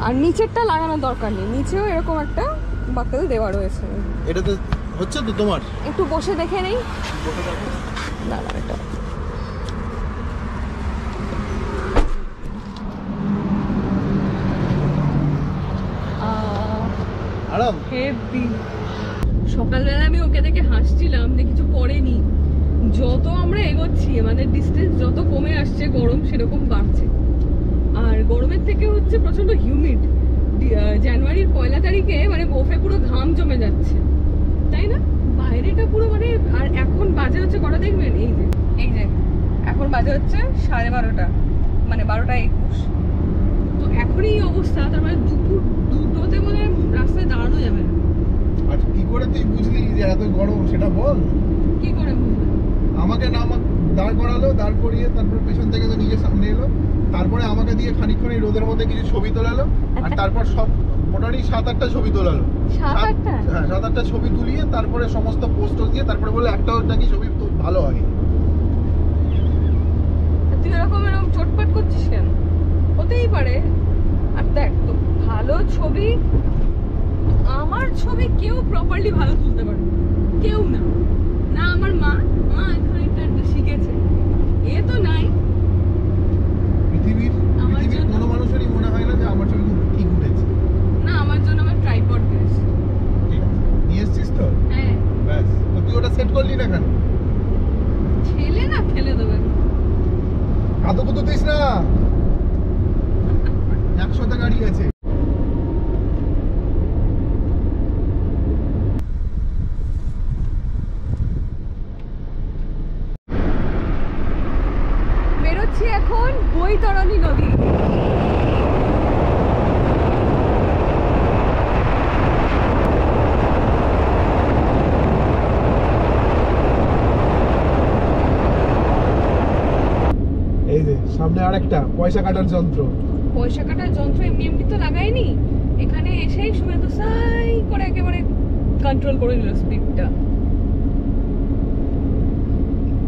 আর নিচেরটা লাগানোর দরকার নেই, নিচেও এরকম একটা বাকেল দেওয়া রয়েছে। এটাতে হচ্ছে তো তোমার? একটু বসে দেখে নেই। দাঁড়া, এটা আরাম হেভি। সকালবেলা আমি ওকে দেখে হাসছিলাম যে কিছু পড়েনি। যত আমরা এগোচ্ছি আমাদের ডিস্টেন্স যত কমে আসছে, গরম সেরকম বাড়ছে। আর গরমের থেকে হচ্ছে প্রচন্ড হিউমিড। জানুয়ারির 1 তারিখে মানে বোফে পুরো ঘাম জমে যাচ্ছে, তাই না? বাইরেটা পুরো মানে, আর এখন বাজে হচ্ছে কটা দেখবেন, এই যে এখন বাজে হচ্ছে 12:30, মানে 12:21। তো এখনই এই অবস্থা, তার মানে দুপুর 2টোতে মানে রাস্তায় দাঁড়ানো যাবে না। আর কি করে তুই বুঝলি যে এত গরম সেটা বল। কি করে বুঝবে? আমাকে দাঁড় করালো, দাঁড় করিয়ে তারপর পেছন থেকে তো নিজের সামনে এলো, তারপরে আমাকে দিয়ে খানিকক্ষণ এই রোদের মধ্যে কিছু ছবি তোলালো, আর তারপর সব মোটামুটি 7-8টা ছবি তোলালো। 7-8টা? হ্যাঁ, 7-8টা ছবি তুলিয়ে তারপরে সমস্ত পোস্ট দিয়ে তারপরে বলে একটাও নাকি ছবি তো ভালো হয়। তুই এরকম চটপট করছিস কেন? হতেই পারে। আর দেখ তো, ভালো ছবি, আমার ছবি কেউ প্রপারলি ভালো তুলতে পারে, কেউ না। না আমার মা এখন একটু শিখেছে, এ তো নাই। পৃথিবীর কোনো মানুষেরই মনে হয় না যে আমার ছবি খুব ঠিক উঠেছে। না, আমার জন্য আমার ট্রাইপড বেস্ট। ঠিক আছে, নিয়ে এসছিস তো? হ্যাঁ। ব্যাস, তো তুই ওটা সেট করলি না কেন? ছেলে না ফেলে দেবে। কাদুকুতু দিস না, 100টা গাড়ি আছে। বেরোচ্ছি এখন বৈতরণী নদী। এই যে সামনে আরেকটা পয়সা কাটার যন্ত্র। পয়সা কাটার যন্ত্র এমনি এমনি তো লাগাইনি, এখানে এসেই শুভেন্দু সাই করে একেবারে কন্ট্রোল করে নিল স্পিডটা।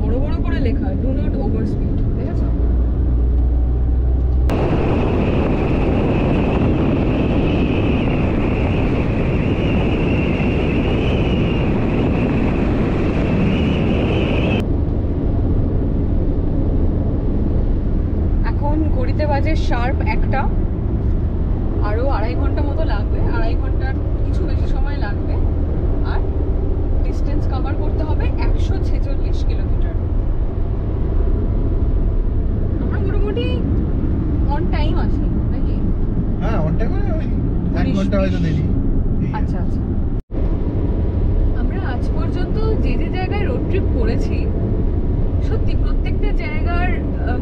বড় বড় করে লেখা, ডু নট ওভার স্পিড, দেখেছো? এখন ঘড়িতে বাজে শার্প 1টা, আরো 2.5 ঘন্টা মতো লাগবে, 2.5 ঘন্টার কিছু বেশি সময় লাগবে। আর ডিস্টেন্স কভার করতে হবে 146 কিলোমিটার। আমরা মোটামুটি অন টাইম আছি নাকি? হ্যাঁ অন টাইম, ওই 1 ঘন্টা হয়তো দেরি। আচ্ছা আচ্ছা। আমরা আজ পর্যন্ত যে যে জায়গায় রোড ট্রিপ করেছি, সত্যি প্রত্যেকটা জায়গার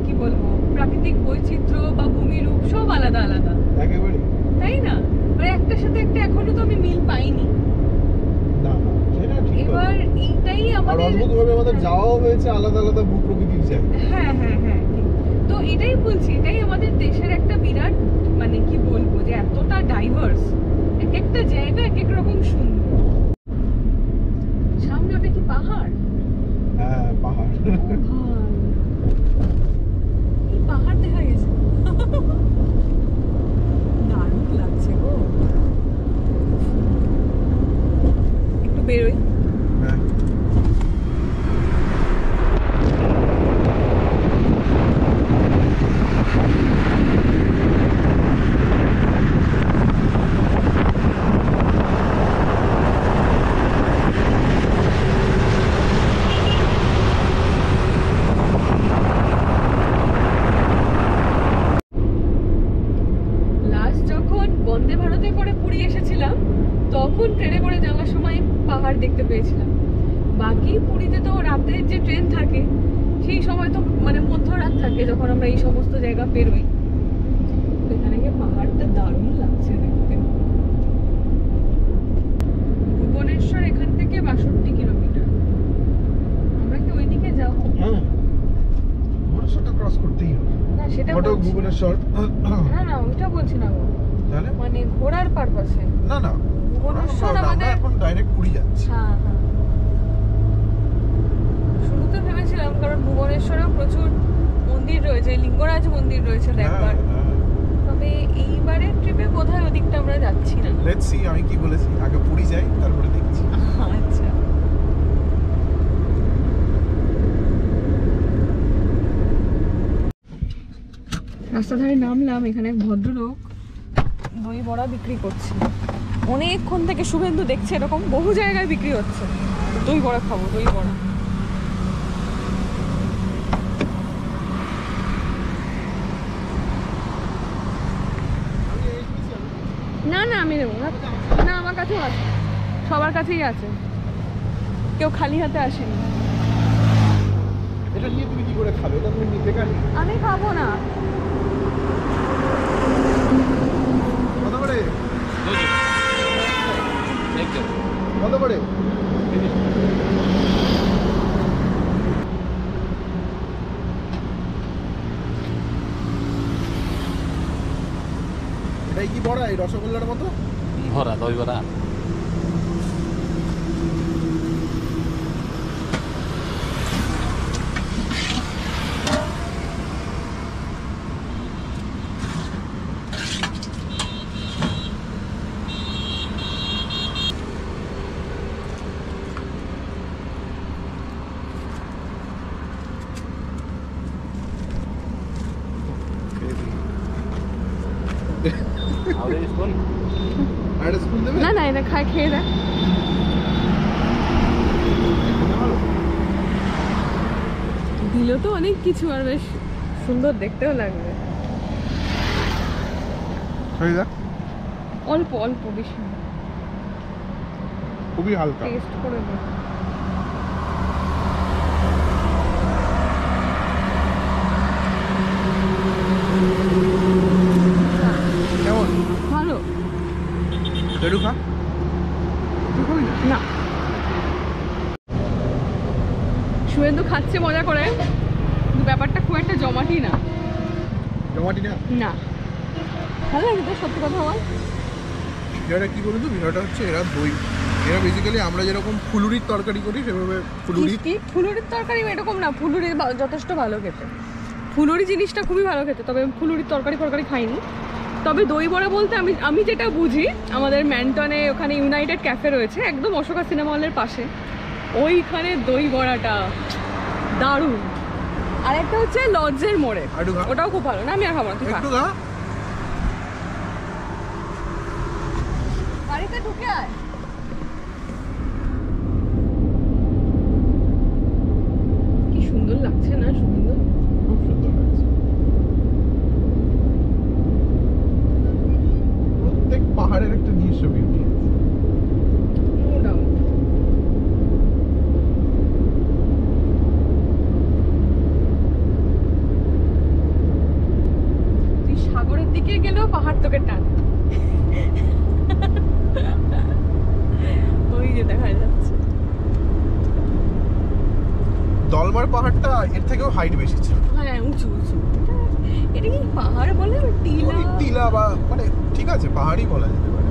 কি বলবো, প্রাকৃতিক বৈচিত্র্য বা ভূমিরূপ সব আলাদা আলাদা, একেবারে তাই না? মানে একটার সাথে একটা এখনো তো আমি মিল পাইনি। না সেটা ঠিক। এবার এইটাই আর আমাদের অদ্ভুতভাবে আমাদের যাওয়াও হয়েছে আলাদা আলাদা ভূপ্রকৃতির জায়গায়। হ্যাঁ হ্যাঁ হ্যাঁ, তো এটাই বলছি, এটাই আমাদের দেশের একটা বিরাট মানে কি বলবো, যে এতটা ডাইভার্স, এক একটা জায়গা এক এক রকম সুন্দর। সামনে ওটা কি পাহাড়? হ্যাঁ পাহাড়। এই পাহাড় দেখা গেছে, দারুণ লাগছে গো। একটু বেরোই। হ্যাঁ লাস্ট যখন বন্দে ভারতে করে পুরী এসেছিলাম, তখন ট্রেনে করে যাওয়ার সময় পাহাড় দেখতে পেয়েছিলাম। বাকি পুরীতে তো রাতের যে ট্রেন থাকে, সেই সময় তো মানে মধ্যরাত থাকে যখন আমরা এই সমস্ত জায়গা পেরোই। তো এখানে গিয়ে পাহাড়টা দারুণ লাগছে দেখতে। ভুবনেশ্বর এখান থেকে 62 কিলোমিটার। আমরা কি ওইদিকে যাবো? হ্যাঁ ভুবনেশ্বরটা ক্রস করতেই হবে। না সেটা ওটা বলছি না। ভুবনেশ্বর। না না ওইটা বলছি না গো, তাহলে মানে ঘোরার পারপাসে। না না ভুবনেশ্বর আমরা আমাদের এখন ডাইরেক্ট পুরী যাচ্ছি। হ্যাঁ হ্যাঁ, শুরুতে ভেবেছিলাম, কারণ ভুবনেশ্বরেও প্রচুর মন্দির রয়েছে, লিঙ্গরাজ মন্দির রয়েছে দেখবার। তবে এইবারের ট্রিপে বোধহয় ওদিকটা আমরা যাচ্ছি না। লেটস সি, আমি কি বলেছি, আগে পুরী যাই তারপরে দেখছি। আচ্ছা, রাস্তা ধারে নামলাম, এখানে এক ভদ্রলোক দই বড়া বিক্রি করছে। অনেকক্ষণ থেকে শুভেন্দু দেখছে এরকম বহু জায়গায় বিক্রি হচ্ছে। দই বড়া খাবো, দই বড়া। না না আমি নেবো না, না আমার কাছেও আছে, সবার কাছেই আছে, কেউ খালি হাতে আসেনি। এটা নিয়ে তুমি কি করে খাবে? এটা তুমি নিতে পারি। আমি খাবো না। কত করে? কত করে? এটাই কি বড়া, এই রসগোল্লার মতো ভরা দই বড়া। আর স্পুন দেবে? না না এটা খাই, খেয়ে দেখ। দিল তো অনেক কিছু, আর বেশ সুন্দর দেখতেও লাগবে। অল্প অল্প, বেশি না। খুবই হালকা। টেস্ট করে দেখ। কেমন? ভালো। একটু খা। তুই খাবি না? না, শুভেন্দু খাচ্ছে মজা করে, কিন্তু ব্যাপারটা খুব একটা জমাটি না। জমাটি না? না, ভালো লাগে তো, সত্যি কথা বল। বিষয়টা কি বলুন তো, বিষয়টা হচ্ছে এরা দই, এরা বেসিক্যালি আমরা যেরকম ফুলুরির তরকারি করি সেভাবে ফুলুরি। কি ফুলুরির তরকারি এরকম না, ফুলুরি যথেষ্ট ভালো খেতে, ফুলুরি জিনিসটা খুবই ভালো খেতে। তবে ফুলুরির তরকারি খাইনি। তবে দই বড়া বলতে আমি যেটা বুঝি, আমাদের ম্যান্টনে ওখানে ইউনাইটেড ক্যাফে রয়েছে একদম অশোকা সিনেমা হলের পাশে, ওইখানে দই বড়াটা দারুণ। আর একটা হচ্ছে লজের মোড়ে, একটু খা। ওটাও খুব ভালো। না আমি আর খাবো না, তুই খা। একটু খা। বাড়িতে ঢুকে আয়। কি সুন্দর লাগছে না সুন্দর? খুব সুন্দর লাগছে। প্রত্যেক পাহাড়ের একটা নিজস্ব বিউটি আছে। No doubt. তুই সাগরের দিকে গেলেও পাহাড় তোকে টান। ওই যে দেখা যাচ্ছে। দলমার পাহাড়টা এর থেকেও হাইট বেশি ছিল। হ্যাঁ উঁচু উঁচু। এটা কি পাহাড় বলে? টিলা। টিলা বা মানে ঠিক আছে পাহাড়ই বলা যেতে পারে।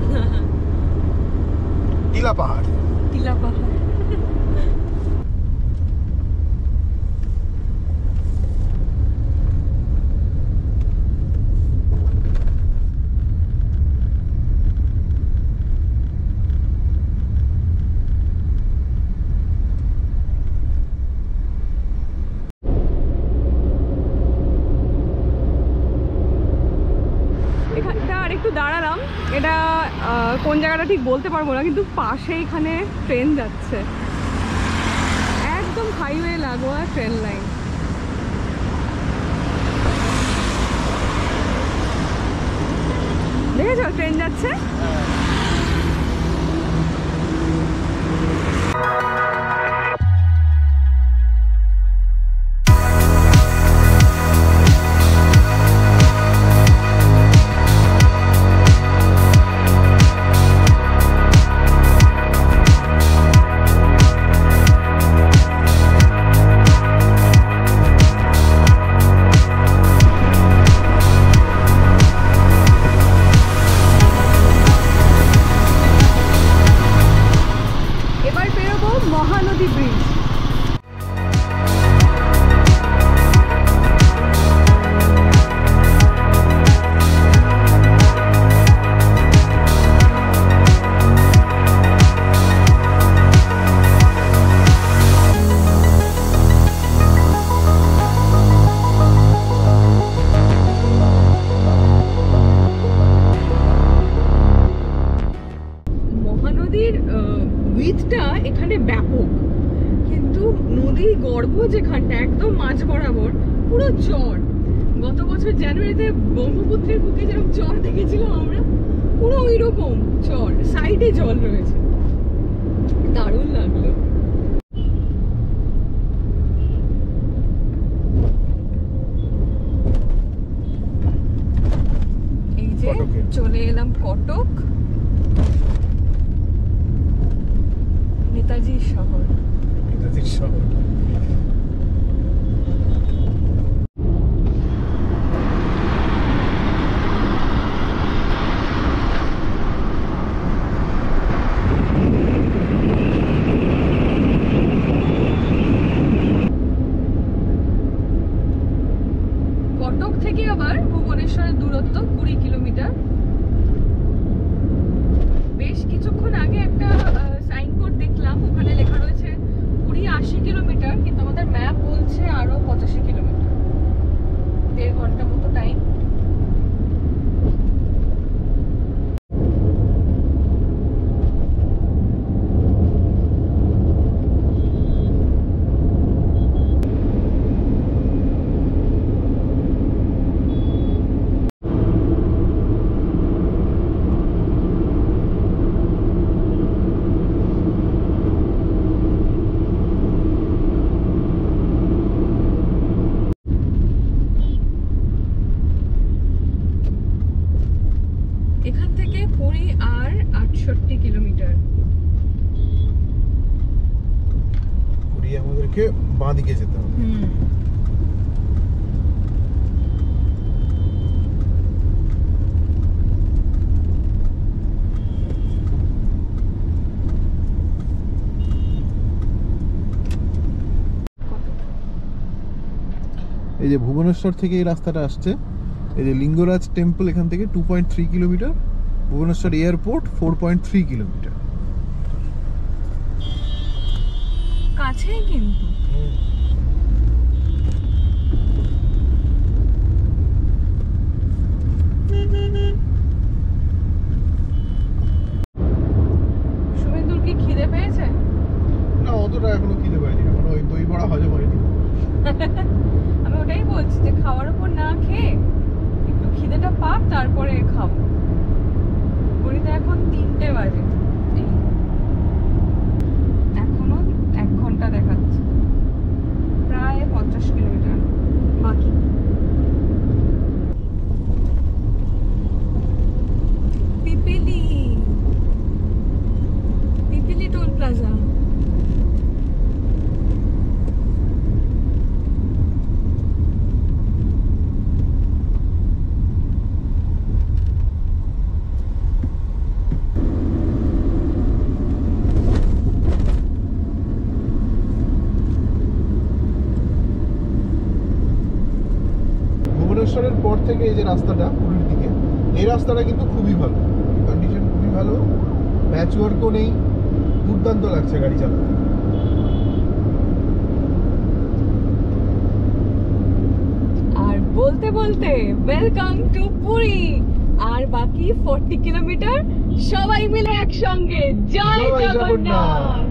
টিলা পাহাড়। টিলা পাহাড়। এখানটা আর একটু দাঁড়ালাম। এটা কোন জায়গাটা ঠিক বলতে পারবো না, কিন্তু পাশে এখানে ট্রেন যাচ্ছে, একদম হাইওয়ে লাগোয়া ট্রেন লাইন। দেখেছো ট্রেন যাচ্ছে? এবার বেরোবো মহানদী ব্রিজ। মহানদীর উইথটা এখানে ব্যাপক, কিন্তু নদীর গর্ভ যেখানটা একদম মাঝ বরাবর পুরো চর। গত বছর জানুয়ারিতে ব্রহ্মপুত্রের বুকে যেরকম চর দেখেছিলাম আমরা, পুরো ওই রকম চর, সাইডে জল রয়েছে, দারুণ লাগলো। এই যে কটকে। চলে এলাম কটক, নেতাজি শহর। নেতাজির শহর। কটক থেকে আবার ভুবনেশ্বরের দূরত্ব 20 কিলোমিটার। বেশ কিছুক্ষণ আগে একটা সাইনবোর্ড দেখলাম, ওখানে লেখা রয়েছে 20-80 কিলোমিটার, কিন্তু আমাদের ম্যাপ বলছে আরো 85 কিলোমিটার, 1.5 ঘন্টা মতো টাইম। এখান থেকে পুরী আর 68 কিলোমিটার। পুরী আমাদেরকে বাঁ দিকে যেতে হবে। এই যে ভুবনেশ্বর থেকে এই রাস্তাটা আসছে, এই যে লিঙ্গরাজ টেম্পল এখান থেকে 2.3 কিলোমিটার, ভুবনেশ্বর এয়ারপোর্ট 4.3 কিলোমিটার। কাছেই কিন্তু। তারপরে খাবো। ঘড়িতে এখন 3টে বাজে, এখনো 1 ঘন্টা দেখাচ্ছে, প্রায় 50 কিলোমিটার বাকি। Pipili toll plaza. ভুবনেশ্বরের পর থেকে এই যে রাস্তাটা পুরীর দিকে, এই রাস্তাটা কিন্তু খুবই ভালো, কন্ডিশন খুবই ভালো, প্যাচ ওয়ার্কও নেই, দুর্দান্ত লাগছে গাড়ি চালাতে। আর বলতে বলতে ওয়েলকাম টু পুরী, আর বাকি 40 কিলোমিটার সবাই মিলে একসঙ্গে জয় জগন্নাথ।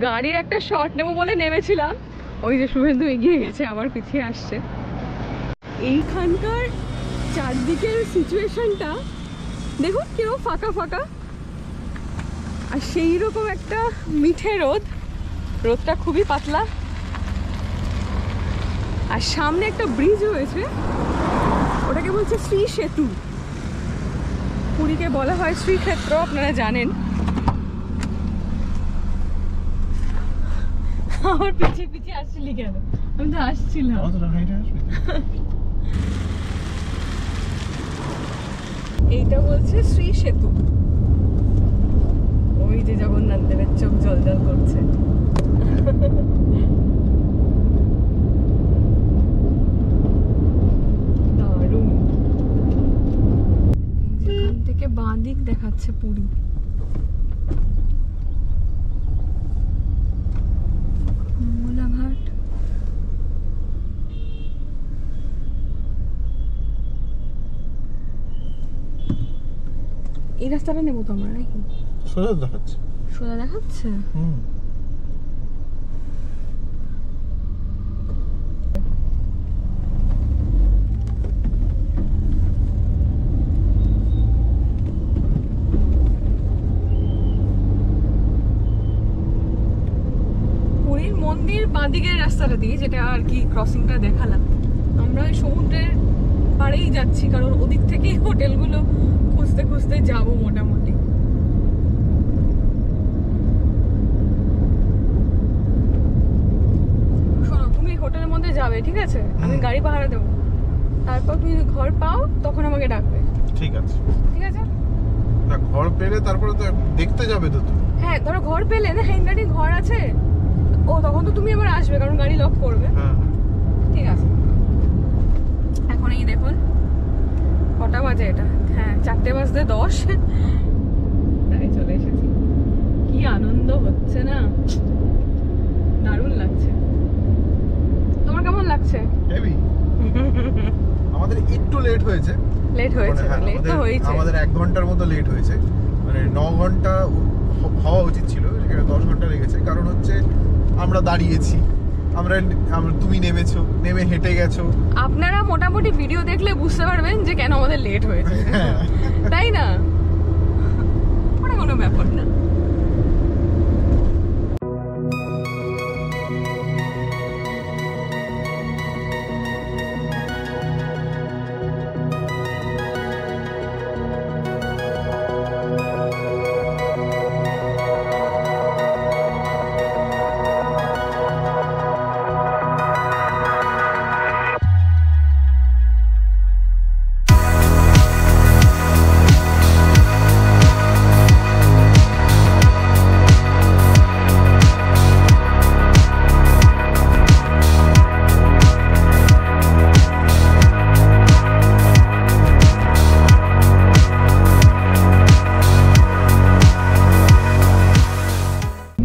গাড়ির একটা শট নেবো বলে নেমেছিলাম, ওই যে শুভেন্দু এগিয়ে গেছে, আমার পিছিয়ে আসছে। এইখানকার চারদিকের সিচুয়েশনটা দেখুন কিরকম ফাঁকা ফাঁকা, আর সেই রকম একটা মিঠে রোদ, রোদটা খুবই পাতলা, আর সামনে একটা ব্রিজ রয়েছে, ওটাকে বলছে শ্রী সেতু। পুরীকে বলা হয় শ্রীক্ষেত্র, আপনারা জানেন। আমার পিছিয়ে পিছিয়ে আসছিলি কেন? আমি তো আসছিলাম। এইটা বলছে শ্রী সেতু। ওই যে জগন্নাথ দেবের চোখ জ্বলজ্বল করছে। দারুণ। যেখান থেকে বাঁ দিক দেখাচ্ছে পুরী। এই রাস্তাটা নেবো তো আমরা নাকি? সোজা দেখাচ্ছে, সোজা দেখাচ্ছে। পুরীর মন্দির বাঁদিকের রাস্তাটা দিয়ে, যেটা আর কি ক্রসিংটা দেখালাম, আমরা ওই সমুদ্রের পাড়েই যাচ্ছি, কারণ ওদিক থেকেই হোটেলগুলো খুঁজতে খুঁজতে যাবো মোটামুটি। শোনো, তুমি হোটেলের মধ্যে যাবে, ঠিক আছে? আমি গাড়ি ভাড়া দেবো, তারপর তুমি ঘর পাও তখন আমাকে ডাকবে। ঠিক আছে, ঠিক আছে। না ঘর পেলে তারপরে তো দেখতে যাবে তো তুমি। হ্যাঁ, ধরো ঘর পেলে না, হ্যাঙ্গারি ঘর আছে, ও তখন তো তুমি আবার আসবে, কারণ গাড়ি লক করবে। হ্যাঁ ঠিক আছে। এখন এই দেখুন কটা বাজে, এটা হ্যাঁ 4:10 প্রায় চলে এসেছি। কি আনন্দ হচ্ছে না, দারুণ লাগছে। তোমার কেমন লাগছে? হেভি। আমাদের একটু লেট হয়েছে। লেট হয়েছে, লেট তো হয়েছে। আমাদের 1 ঘন্টার মতো লেট হয়েছে, মানে 9 ঘন্টা হওয়া উচিত ছিল, সেখানে 10 ঘন্টা লেগেছে। কারণ হচ্ছে আমরা দাঁড়িয়েছি, তুমি নেমেছো, নেমে হেঁটে গেছো। আপনারা মোটামুটি ভিডিও দেখলে বুঝতে পারবেন যে কেন আমাদের লেট হয়েছে, তাই না? ওটা কোনো ব্যাপার না।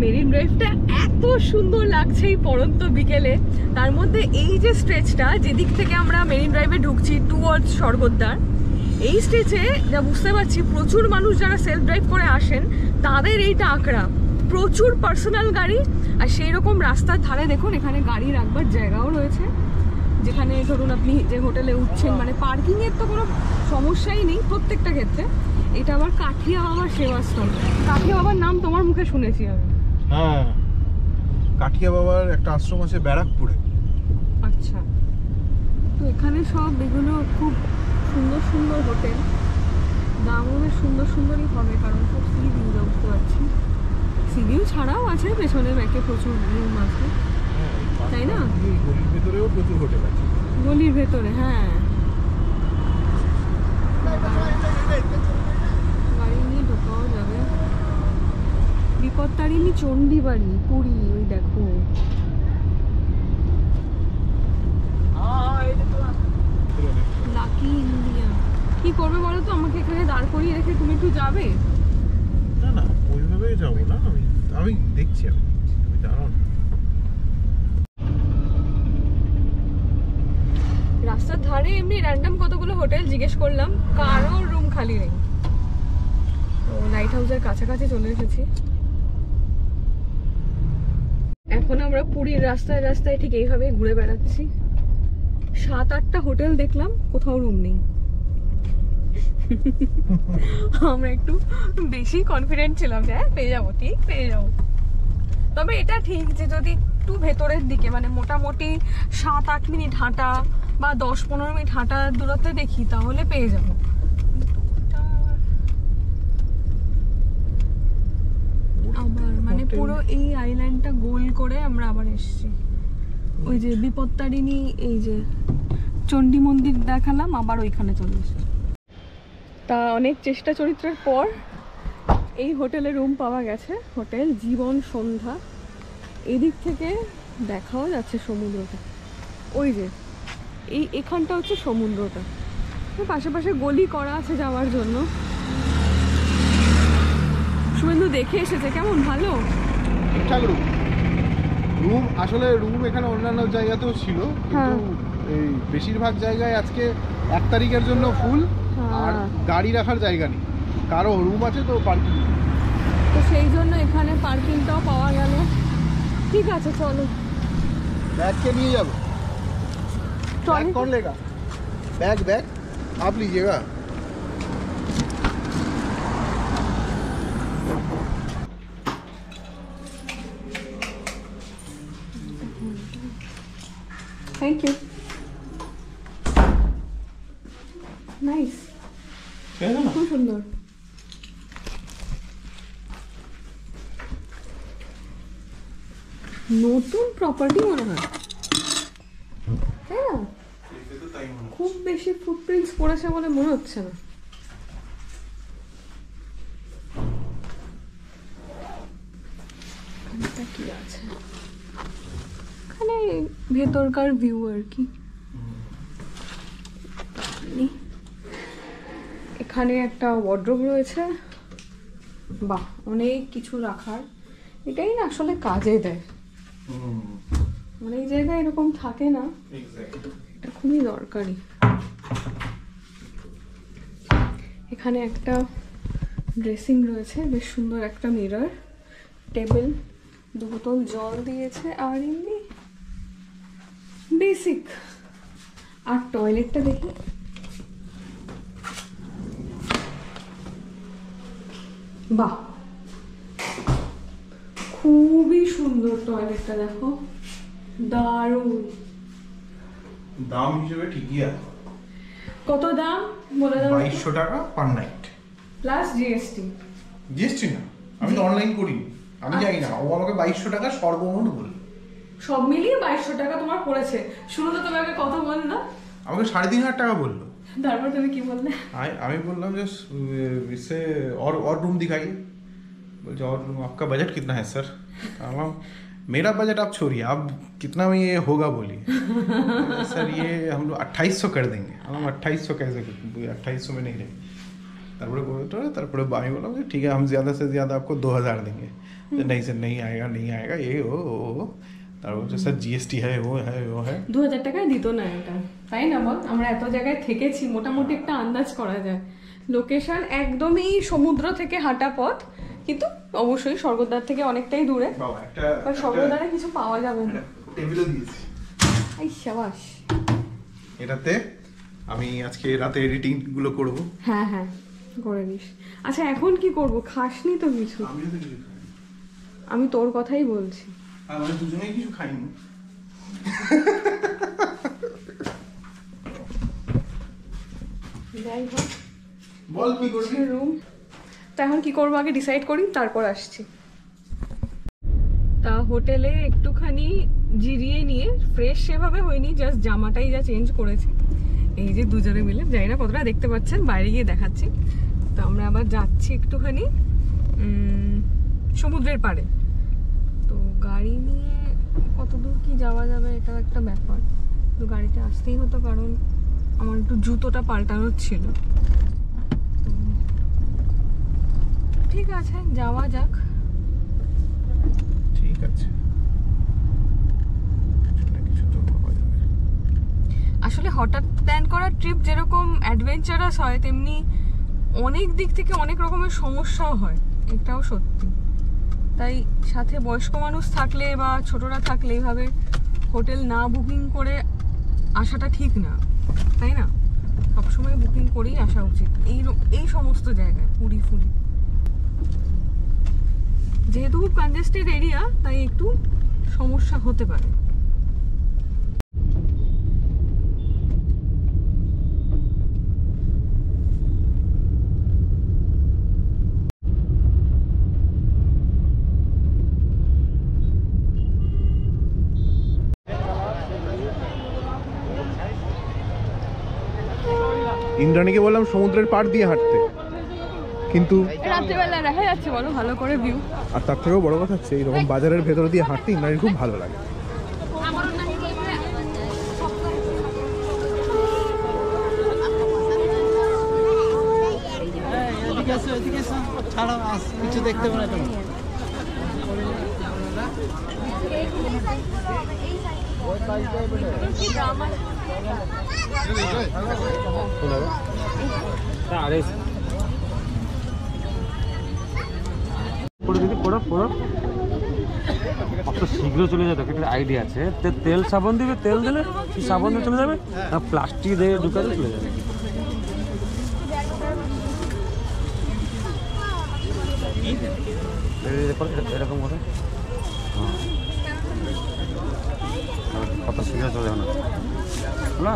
মেরিন ড্রাইভটা এত সুন্দর লাগছে এই পড়ন্ত বিকেলে। তার মধ্যে এই যে স্ট্রেচটা, যেদিক থেকে আমরা মেরিন ড্রাইভে ঢুকছি টুয়ার্ডস স্বর্গদ্বার, এই স্ট্রেচে যা বুঝতে পারছি প্রচুর মানুষ যারা সেলফ ড্রাইভ করে আসেন তাদের এইটা আঁকড়া, প্রচুর পার্সোনাল গাড়ি। আর সেই রকম রাস্তার ধারে দেখুন এখানে গাড়ি রাখবার জায়গাও রয়েছে, যেখানে ধরুন আপনি যে হোটেলে উঠছেন, মানে পার্কিংয়ের তো কোনো সমস্যাই নেই প্রত্যেকটা ক্ষেত্রে। এটা আবার কাঠিয়া বাবার সেবাস্থল। কাঠিয়া বাবার নাম তোমার মুখে শুনেছি আমি। হ্যাঁ, কাঠিয়া বাবার একটা আশ্রম আছে ব্যারাকপুরে। আচ্ছা, তো এখানে সব এগুলো খুব সুন্দর সুন্দর হোটেল, দামও বেশ সুন্দর সুন্দরই হবে, কারণ সব সি ভিউ, বুঝতে পারছি। সি ভিউ ছাড়াও আছে পেছনে ব্যাকে প্রচুর রুম আছে, তাই না? গলির ভেতরেও প্রচুর হোটেল আছে। গলির ভেতরে, হ্যাঁ। গাড়ি নিয়ে ঢোকাও যাবে। বিপত্তারিণী চণ্ডীবাড়ি, পুরী, ওই দেখো। Lucky India. কি করবে বলো তো, আমাকে এখানে দাঁড় করিয়ে রেখে তুমি একটু যাবে? না না, ওইভাবেই যাবো না, আমি দেখছি, তুমি দাঁড়াও। রাস্তার ধারে এমনি র্যান্ডম কতগুলো হোটেল জিজ্ঞেস করলাম, কারোর রুম খালি নেই। তো লাইট হাউসের কাছাকাছি চলে এসেছি। এখন আমরা পুরীর রাস্তায় রাস্তায় ঠিক এইভাবে ঘুরে বেড়াচ্ছি। 7-8টা হোটেল দেখলাম, কোথাও রুম নেই। আমরা একটু বেশি কনফিডেন্ট ছিলাম যে হ্যাঁ পেয়ে যাবো, ঠিক পেয়ে যাবো। তবে এটা ঠিক যে যদি একটু ভেতরের দিকে, মানে মোটামুটি 7-8 মিনিট হাঁটা বা 10-15 মিনিট হাঁটার দূরত্বে দেখি, তাহলে পেয়ে যাবো। আবার মানে পুরো এই আইল্যান্ডটা গোল করে আমরা আবার এসেছি। ওই যে বিপত্তারিণী, এই যে চণ্ডী মন্দির দেখালাম, আবার ওইখানে চলে এসেছি। তা অনেক চেষ্টা চরিত্রের পর এই হোটেলে রুম পাওয়া গেছে। হোটেল জীবন সন্ধ্যা। এদিক থেকে দেখাও যাচ্ছে সমুদ্রটা, ওই যে এখানটা হচ্ছে সমুদ্রটা। পাশে পাশে গলি করা আছে যাওয়ার জন্য। শুভেন্দু দেখে এসেছে কেমন, ভালো ঠিকঠাক রুম। আসলে রুম এখানে অন্যান্য জায়গাতেও ছিল, কিন্তু এই বেশিরভাগ জায়গায় আজকে 1 তারিখের জন্য ফুল, আর গাড়ি রাখার জায়গা নেই। কারো রুম আছে তো পার্কিং, তো সেই জন্য এখানে পার্কিংটাও পাওয়া গেল। ঠিক আছে চলো, बैग के लिए जाओ। बैग कौन लेगा? बैग आप लीजिएगा। থ্যাংক ইউ, নাইস, খুব সুন্দর। নতুন প্রপার্টি মনে হয়, তাই না? খুব বেশি ফুটপ্রিন্টস পড়েছে বলে মনে হচ্ছে না। কি আছে এখানে, ভেতরকার ভিউ আর কি। এখানে একটা ওয়ার্ড্রোব রয়েছে, বাহ, অনেক কিছু রাখার। এটাই না আসলে কাজে দেয়। অনেক জায়গায় এরকম থাকে না, এটা খুবই দরকারি। এখানে একটা ড্রেসিং রয়েছে, বেশ সুন্দর একটা মিরর, টেবিল, 2 বোতল জল দিয়েছে, আর এমনি বেসিক। আর টয়লেটটা দেখি, বাহ খুবই সুন্দর টয়লেটটা, দেখো দারুণ। দাম হিসেবে ঠিকই আছে। কত দাম বলে দাও? 2200 টাকা per night plus GST. GST না, আমি তো অনলাইন করি, আমি জানি না। ও আমাকে 2200 টাকা সর্বমোট বলল। সব মিলিয়ে 2200 টাকা তোমার পড়েছে। শুনো তো, তোমাকে কত বললো? আমাকে 3500 টাকা বললো। তারপর তুমি কি বললে? আমি বললাম যে इससे और रूम दिखाइए। बोलते और रूम आपका बजट कितना है सर? बोला मेरा बजट आप छोड़िए, आप कितना में ये होगा बोलिए। सर ये हम लोग 2800 कर देंगे। हम 2800 कैसे? 2800 में नहीं रहेंगे। তারপরে আমি বললাম যে ঠিক আছে, हम ज़्यादा से ज़्यादा आपको 2000 देंगे। नहीं सर नहीं आएगा ये ओ তারপর বলছে স্যার জিএসটি হ্যাঁ ও হ্যাঁ ও হ্যাঁ। 2000 টাকায় দিত না এটা, তাই না বল? আমরা এত জায়গায় থেকেছি, মোটামুটি একটা আন্দাজ করা যায়। লোকেশন একদমই সমুদ্র থেকে হাঁটা পথ, কিন্তু অবশ্যই স্বর্গদ্বার থেকে অনেকটাই দূরে। স্বর্গদ্বারে কিছু পাওয়া যাবে না। টেবিলও দিয়েছি। এই শাবাশ। এটাতে আমি আজকে রাতে এডিটিং গুলো করব। হ্যাঁ হ্যাঁ করে দিস। আচ্ছা এখন কি করব? খাসনি তো কিছু? আমি তোর কথাই বলছি। আমরা দুজনেই কিছু খাইনি। যাই হোক, বল কি করবি? রুম তা এখন কি করবো আগে ডিসাইড করি, তারপর আসছি। তা হোটেলে একটুখানি জিরিয়ে নিয়ে, ফ্রেশ সেভাবে হয়নি, জাস্ট জামাটাই যা চেঞ্জ করেছি। এই যে দুজনে মিলে, জানি না কতটা দেখতে পাচ্ছেন, বাইরে গিয়ে দেখাচ্ছি। তো আমরা আবার যাচ্ছি একটুখানি সমুদ্রের পাড়ে। তো গাড়ি নিয়ে কত দূর কি যাওয়া যাবে এটাও একটা ব্যাপার। তো গাড়িতে আসতেই হতো, কারণ আমার একটু জুতোটা পাল্টানোর ছিল। তো ঠিক আছে, যাওয়া যাক। ঠিক আছে, কিছু তো পাওয়া যাবে। আসলে হঠাৎ প্ল্যান করা ট্রিপ যেরকম অ্যাডভেঞ্চারাস হয়, তেমনি অনেক দিক থেকে অনেক রকমের সমস্যাও হয়, এটাও সত্যি। তাই সাথে বয়স্ক মানুষ থাকলে বা ছোটরা থাকলে এইভাবে হোটেল না বুকিং করে আসাটা ঠিক না, তাই না? সবসময় বুকিং করেই আসা উচিত এই সমস্ত জায়গায়, পুরী ফুরি। যেহেতু খুব কনজেস্টেড এরিয়া, তাই একটু সমস্যা হতে পারে। ইন্দ্রাণীকে বললাম সমুদ্রের পাড় দিয়ে হাঁটতে, কিন্তু রাত্রিবেলা দেখা যাচ্ছে বলো ভালো করে ভিউ। আর তার থেকেও বড় কথা হচ্ছে এইরকম বাজারের ভেতর দিয়ে হাঁটতে ইন্দ্রাণীর খুব ভালো লাগে। কিছু দেখতে পারে কেন? শীঘ্র চলে যাবে, একটা আইডিয়া আছে। তেল সাবান দিবে, তেল দিলে সাবান দিয়ে চলে যাবে, আর প্লাস্টিক দিয়ে ঢুকালে চলে যাবে। এরকম করে কত শীঘ্র চলে যাবে না,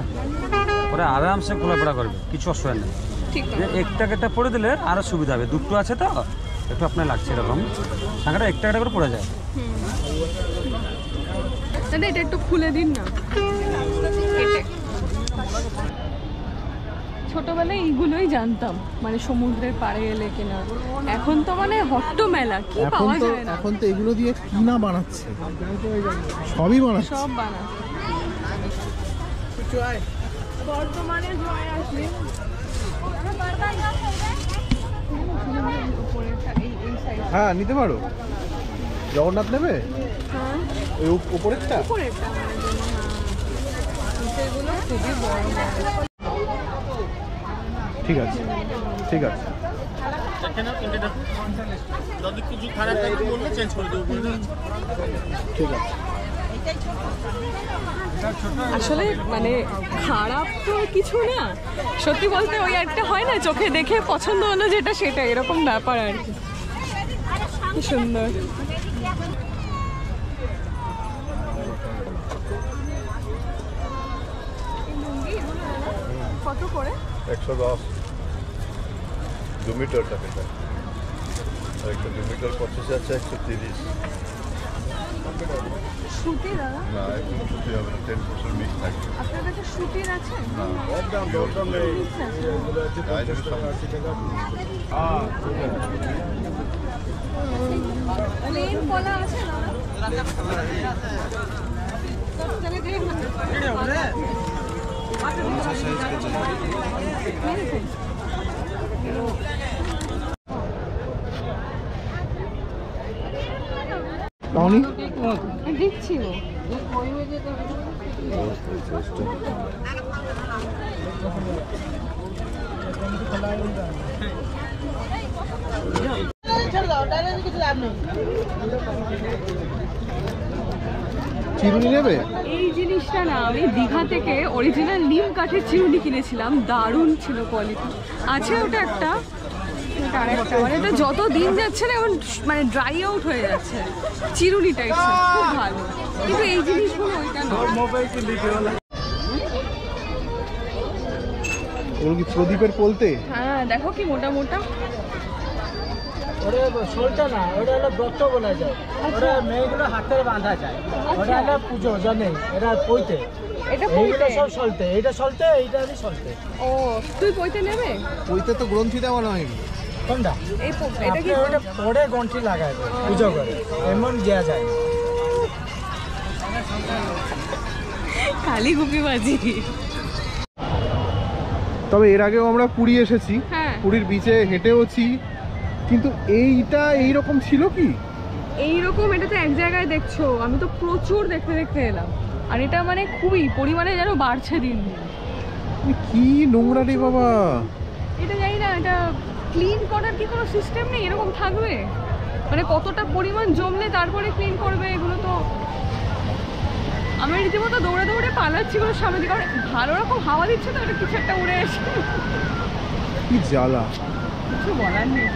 ওরা আরামসে খোলাফেরা করবে, কিছু অসুবিধা নেই। একটা একটা পড়ে দিলে আরো সুবিধা হবে। দুটো আছে তো একটু আপনার লাগছে এরকম, সাঁকড়া একটা একটা করে পড়ে যায়। এটা একটু খুলে দিন না। ছোটবেলায় এইগুলোই জানতাম, মানে সমুদ্রের পাড়ে এলে কিনা। এখন তো মানে হট্ট মেলা, কি পাওয়া যায় না। এখন তো এগুলো দিয়ে কি না বানাচ্ছে, সবই বানাচ্ছে, সব বানাচ্ছে। বর্তমানে জয় আসলে হ্যাঁ নিতে পারো। জগন্নাথ নেবে হ্যাঁ ওই উপরেরটা? উপরেরটা আমার জন্য, হ্যাঁ সেগুলো খুবই বড় বড়। ঠিক আছে ঠিক আছে। যদি কিছু খারাপ থাকে বললে চেঞ্জ করে দেবো বলে দিচ্ছি। ঠিক আছে। আসলে মানে খারাপ তো কিছু না, সত্যি বলতে ওই একটা হয় না চোখে দেখে পছন্দ হলো যেটা সেটা, এরকম ব্যাপার আর কি। কি সুন্দর। কত করে? 110 2 মিটারটা এটা আর একটা 2 মিটার 25 আছে 130 সুতি দাদা? না একদম ছুটি হবে না 10% মিক্স থাকবে আপনার কাছে সুতির আছে? না একদম মিক্স আছে? প্লেন কলা আছে দাদা? তাহলে দেখুন। পাওনি? দেখছি ও। চিরুনি নেবে? এই জিনিসটা না আমি দীঘা থেকে অরিজিনাল নিম কাঠের চিরুনি কিনেছিলাম, দারুণ ছিল কোয়ালিটি। আছে ওটা একটা, এটা আরেকটা, মানে এটা যত দিন যাচ্ছে না এখন মানে ড্রাই আউট হয়ে যাচ্ছে চিরুনি টাইপস, খুব ভালো। কিন্তু এই জিনিসগুলো ওইটা না। ওগুলো কি প্রদীপের পোলতে? হ্যাঁ দেখো কি মোটা মোটা। ওটা শোলটা না, ওটা হলো ব্রত বলা যায়। ওটা মেয়েগুলো হাতে বাঁধা যায়। ওটা হলো পুজো জানেন, এটা পইতে। এটা এইগুলো পইতে? সব সলতে, এটা সলতে, এইটা আমি সলতে। ও তুই পইতে নেবে? ওইতে তো গ্রন্থি দেওয়া নয়। কোনটা? এটা কি আপনি ওটা পরে গন্ঠি লাগাবে পুজো করে, এমন দেওয়া যায় না। খালি গুপিবাজি। তবে এর আগেও আমরা পুরী এসেছি, হ্যাঁ। পুরীর বিচে হেঁটেওছি, কিন্তু এইটা এইরকম ছিল কি? এইরকম এটা তো এক জায়গায় দেখছো, আমি তো প্রচুর দেখতে দেখতে এলাম। আর এটা মানে খুবই পরিমাণে যেন বাড়ছে দিন দিন। কি নোংরা রে বাবা! এটা জানি না, এটা ক্লিন করার কি কোনো সিস্টেম নেই? এরকম থাকবে মানে কতটা পরিমাণ জমলে তারপরে ক্লিন করবে এগুলো তো। আমি রীতিমতো দৌড়ে দৌড়ে পালাচ্ছি কোনো সামনে দিকে, কারণ ভালো রকম হাওয়া দিচ্ছে তো, এটা কিছু একটা উড়ে এসে। কি জ্বালা! কিছু বলার নেই।